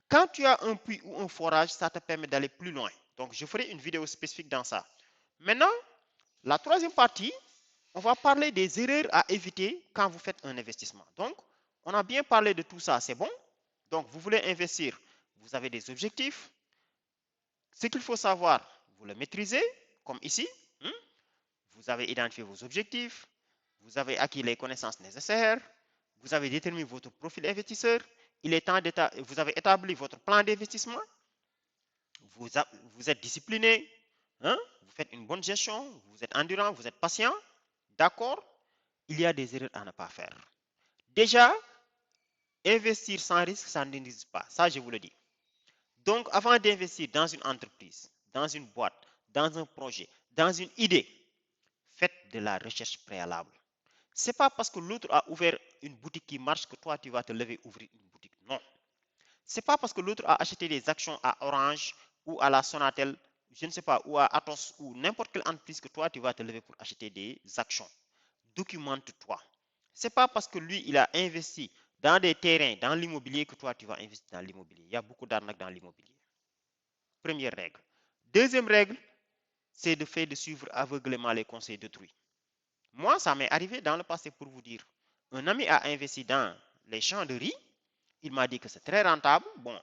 Quand tu as un puits ou un forage, ça te permet d'aller plus loin. Donc, je ferai une vidéo spécifique dans ça. Maintenant, la troisième partie, on va parler des erreurs à éviter quand vous faites un investissement. Donc, on a bien parlé de tout ça, c'est bon? Donc, vous voulez investir, vous avez des objectifs. Ce qu'il faut savoir, vous le maîtrisez, comme ici. Vous avez identifié vos objectifs, vous avez acquis les connaissances nécessaires, vous avez déterminé votre profil investisseur, il est temps vous avez établi votre plan d'investissement, vous êtes discipliné, vous faites une bonne gestion, vous êtes endurant, vous êtes patient, d'accord? Il y a des erreurs à ne pas faire. Déjà, investir sans risque, ça n'existe pas. Ça, je vous le dis. Donc, avant d'investir dans une entreprise, dans une boîte, dans un projet, dans une idée, faites de la recherche préalable. C'est pas parce que l'autre a ouvert une boutique qui marche que toi, tu vas te lever ouvrir une boutique. Non. C'est pas parce que l'autre a acheté des actions à Orange ou à la Sonatel, je ne sais pas, ou à Atos ou n'importe quelle entreprise que toi, tu vas te lever pour acheter des actions. Documente-toi. C'est pas parce que lui, il a investi dans des terrains, dans l'immobilier, que toi, tu vas investir dans l'immobilier. Il y a beaucoup d'arnaques dans l'immobilier. Première règle. Deuxième règle, c'est de faire de suivre aveuglément les conseils d'autrui. Moi, ça m'est arrivé dans le passé pour vous dire. Un ami a investi dans les champs de riz. Il m'a dit que c'est très rentable. Bon,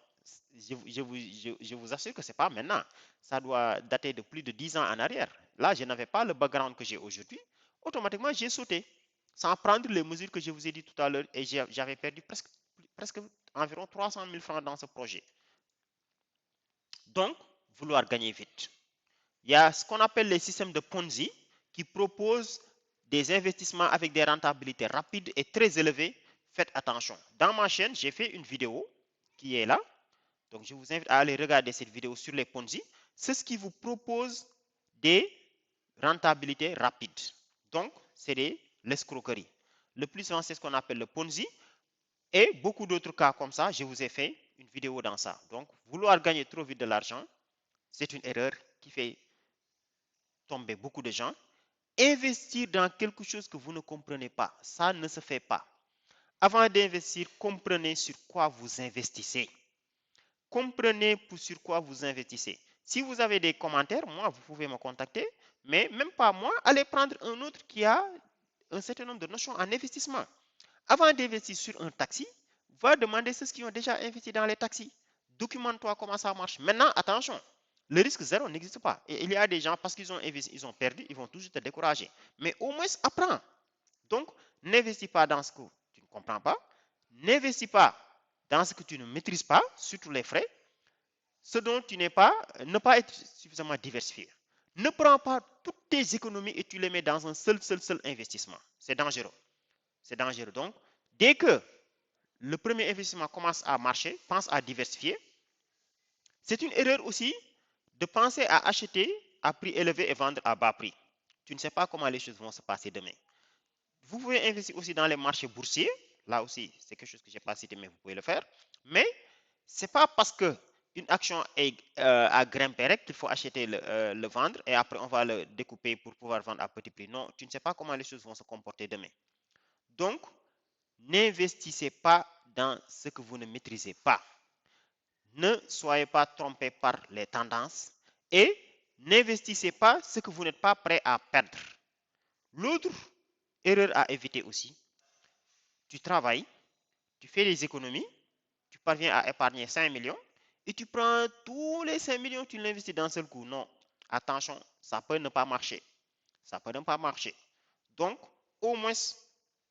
je vous assure que ce n'est pas maintenant. Ça doit dater de plus de 10 ans en arrière. Là, je n'avais pas le background que j'ai aujourd'hui. Automatiquement, j'ai sauté sans prendre les mesures que je vous ai dit tout à l'heure et j'avais perdu presque environ 300 000 francs dans ce projet. Donc, vouloir gagner vite. Il y a ce qu'on appelle les systèmes de Ponzi qui proposent des investissements avec des rentabilités rapides et très élevées. Faites attention. Dans ma chaîne, j'ai fait une vidéo qui est là. Donc, je vous invite à aller regarder cette vidéo sur les Ponzi. C'est ce qui vous propose des rentabilités rapides. Donc, c'est de l'escroquerie. Le plus souvent, c'est ce qu'on appelle le Ponzi. Et beaucoup d'autres cas comme ça, je vous ai fait une vidéo dans ça. Donc, vouloir gagner trop vite de l'argent, c'est une erreur qui fait tomber beaucoup de gens. Investir dans quelque chose que vous ne comprenez pas, ça ne se fait pas. Avant d'investir, comprenez sur quoi vous investissez. Comprenez sur quoi vous investissez. Si vous avez des commentaires, moi, vous pouvez me contacter, mais même pas moi, allez prendre un autre qui a un certain nombre de notions en investissement. Avant d'investir sur un taxi, va demander ceux qui ont déjà investi dans les taxis. Documente-toi comment ça marche. Maintenant, attention, le risque zéro n'existe pas. Et il y a des gens, parce qu'ils ont investi, ils ont perdu, ils vont toujours te décourager. Mais au moins, apprends. Donc, n'investis pas dans ce que tu ne comprends pas. N'investis pas dans ce que tu ne maîtrises pas, surtout les frais. Ce dont tu n'es pas, ne pas être suffisamment diversifié. Ne prends pas toutes tes économies et tu les mets dans un seul investissement. C'est dangereux. C'est dangereux. Donc, dès que le premier investissement commence à marcher, pense à diversifier. C'est une erreur aussi de penser à acheter à prix élevé et vendre à bas prix. Tu ne sais pas comment les choses vont se passer demain. Vous pouvez investir aussi dans les marchés boursiers. Là aussi, c'est quelque chose que je n'ai pas cité, mais vous pouvez le faire. Mais ce n'est pas parce que une action a grimpé qu'il faut acheter le vendre et après on va le découper pour pouvoir vendre à petit prix. Non, tu ne sais pas comment les choses vont se comporter demain. Donc, n'investissez pas dans ce que vous ne maîtrisez pas. Ne soyez pas trompé par les tendances et n'investissez pas ce que vous n'êtes pas prêt à perdre. L'autre erreur à éviter aussi, tu travailles, tu fais des économies, tu parviens à épargner 5 millions et tu prends tous les 5 millions, tu l'investis d'un seul coup. Non, attention, ça peut ne pas marcher. Ça peut ne pas marcher. Donc, au moins,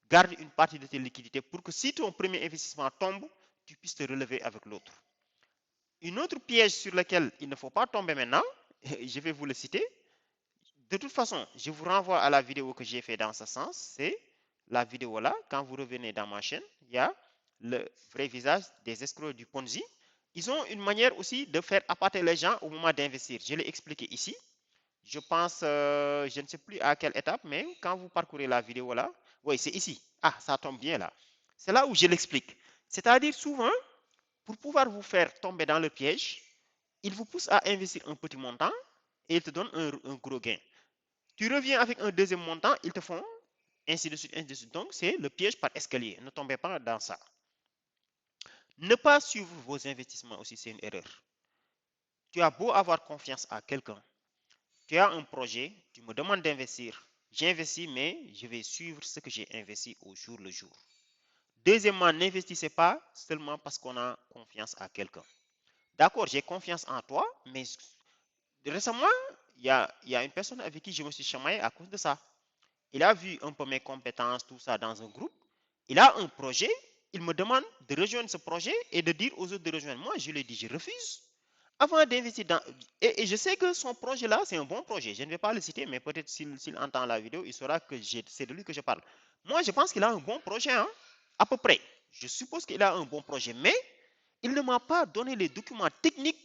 garde une partie de tes liquidités pour que si ton premier investissement tombe, tu puisses te relever avec l'autre. Une autre piège sur lequel il ne faut pas tomber maintenant, je vais vous le citer. De toute façon, je vous renvoie à la vidéo que j'ai fait dans ce sens. C'est la vidéo là. Quand vous revenez dans ma chaîne, il y a le vrai visage des escrocs du Ponzi. Ils ont une manière aussi de faire appâter les gens au moment d'investir. Je l'ai expliqué ici. Je pense, je ne sais plus à quelle étape, mais quand vous parcourez la vidéo là, oui, c'est ici. Ah, ça tombe bien là. C'est là où je l'explique. C'est-à-dire souvent, pour pouvoir vous faire tomber dans le piège, il vous pousse à investir un petit montant et il te donne un gros gain. Tu reviens avec un deuxième montant, ils te font ainsi de suite, ainsi de suite. Donc, c'est le piège par escalier. Ne tombez pas dans ça. Ne pas suivre vos investissements aussi, c'est une erreur. Tu as beau avoir confiance à quelqu'un, tu as un projet, tu me demandes d'investir. J'investis, mais je vais suivre ce que j'ai investi au jour le jour. Deuxièmement, n'investissez pas seulement parce qu'on a confiance à quelqu'un. D'accord, j'ai confiance en toi, mais récemment, il y a une personne avec qui je me suis chamaillé à cause de ça. Il a vu un peu mes compétences, tout ça dans un groupe. Il a un projet. Il me demande de rejoindre ce projet et de dire aux autres de rejoindre. Moi, je lui ai dit, je refuse. Avant d'investir dans... Et je sais que son projet-là, c'est un bon projet. Je ne vais pas le citer, mais peut-être s'il entend la vidéo, il saura que c'est de lui que je parle. Moi, je pense qu'il a un bon projet, hein, à peu près. Je suppose qu'il a un bon projet, mais il ne m'a pas donné les documents techniques,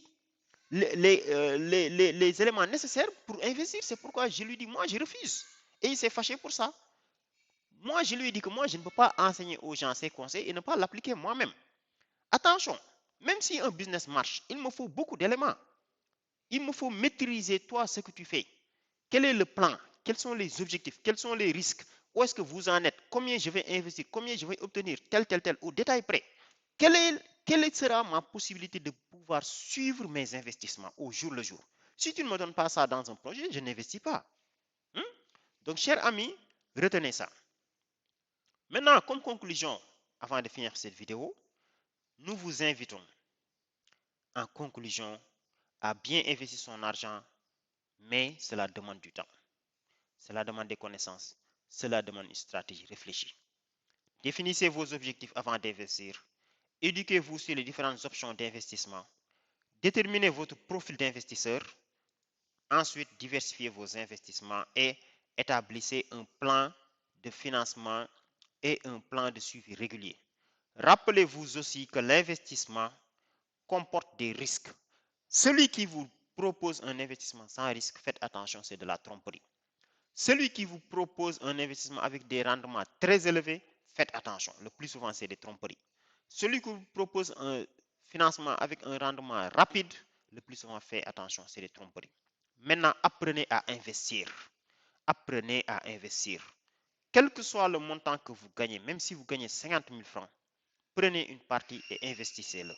les éléments nécessaires pour investir. C'est pourquoi je lui dis, moi, je refuse. Et il s'est fâché pour ça. Moi, je lui ai dit que moi, je ne peux pas enseigner aux gens ces conseils et ne pas l'appliquer moi-même. Attention, même si un business marche, il me faut beaucoup d'éléments. Il me faut maîtriser toi ce que tu fais. Quel est le plan? Quels sont les objectifs? Quels sont les risques? Où est-ce que vous en êtes? Combien je vais investir? Combien je vais obtenir? Tel, au détail près. Quelle sera ma possibilité de pouvoir suivre mes investissements au jour le jour? Si tu ne me donnes pas ça dans un projet, je n'investis pas. Donc, chers amis, retenez ça. Maintenant, comme conclusion, avant de finir cette vidéo, nous vous invitons en conclusion à bien investir son argent, mais cela demande du temps. Cela demande des connaissances. Cela demande une stratégie réfléchie. Définissez vos objectifs avant d'investir. Éduquez-vous sur les différentes options d'investissement. Déterminez votre profil d'investisseur. Ensuite, diversifiez vos investissements et établissez un plan de financement et un plan de suivi régulier. Rappelez-vous aussi que l'investissement comporte des risques. Celui qui vous propose un investissement sans risque, faites attention, c'est de la tromperie. Celui qui vous propose un investissement avec des rendements très élevés, faites attention. Le plus souvent, c'est des tromperies. Celui qui vous propose un financement avec un rendement rapide, le plus souvent, faites attention, c'est des tromperies. Maintenant, apprenez à investir. Apprenez à investir. Quel que soit le montant que vous gagnez, même si vous gagnez 50 000 francs, prenez une partie et investissez-le.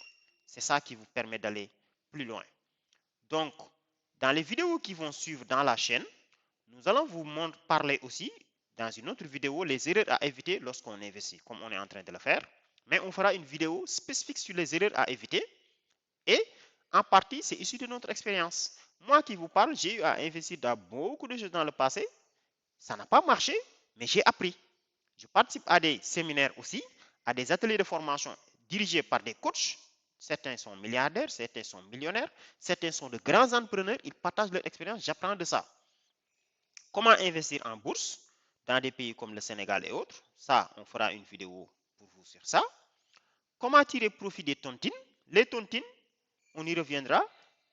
C'est ça qui vous permet d'aller plus loin. Donc, dans les vidéos qui vont suivre dans la chaîne, nous allons vous parler aussi, dans une autre vidéo, les erreurs à éviter lorsqu'on investit, comme on est en train de le faire. Mais on fera une vidéo spécifique sur les erreurs à éviter. Et en partie, c'est issu de notre expérience. Moi qui vous parle, j'ai eu à investir dans beaucoup de choses dans le passé. Ça n'a pas marché, mais j'ai appris. Je participe à des séminaires aussi, à des ateliers de formation dirigés par des coachs. Certains sont milliardaires, certains sont millionnaires, certains sont de grands entrepreneurs. Ils partagent leur expérience, j'apprends de ça. Comment investir en bourse dans des pays comme le Sénégal et autres? Ça, on fera une vidéo pour vous sur ça. Comment tirer profit des tontines? Les tontines, on y reviendra.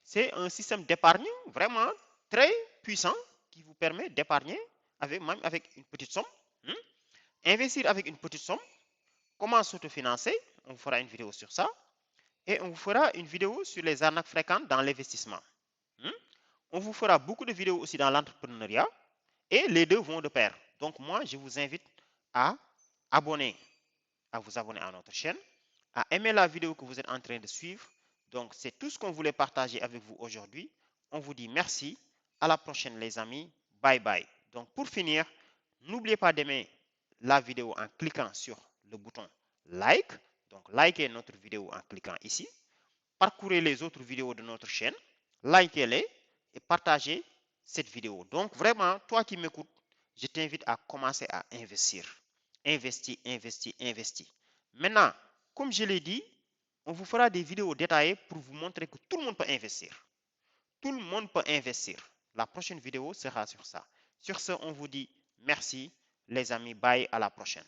C'est un système d'épargne vraiment très puissant qui vous permet d'épargner même avec une petite somme. Investir avec une petite somme. Comment s'autofinancer? On fera une vidéo sur ça. Et on vous fera une vidéo sur les arnaques fréquentes dans l'investissement. On vous fera beaucoup de vidéos aussi dans l'entrepreneuriat. Et les deux vont de pair. Donc moi, je vous invite à vous abonner à notre chaîne, à aimer la vidéo que vous êtes en train de suivre. Donc c'est tout ce qu'on voulait partager avec vous aujourd'hui. On vous dit merci. À la prochaine les amis. Bye bye. Donc pour finir, n'oubliez pas d'aimer la vidéo en cliquant sur le bouton like. Donc likez notre vidéo en cliquant ici. Parcourez les autres vidéos de notre chaîne. Likez-les et partagez cette vidéo. Donc vraiment, toi qui m'écoutes, je t'invite à commencer à investir. Investir, investir, investir. Maintenant, comme je l'ai dit, on vous fera des vidéos détaillées pour vous montrer que tout le monde peut investir. Tout le monde peut investir. La prochaine vidéo sera sur ça. Sur ce, on vous dit merci les amis. Bye, à la prochaine.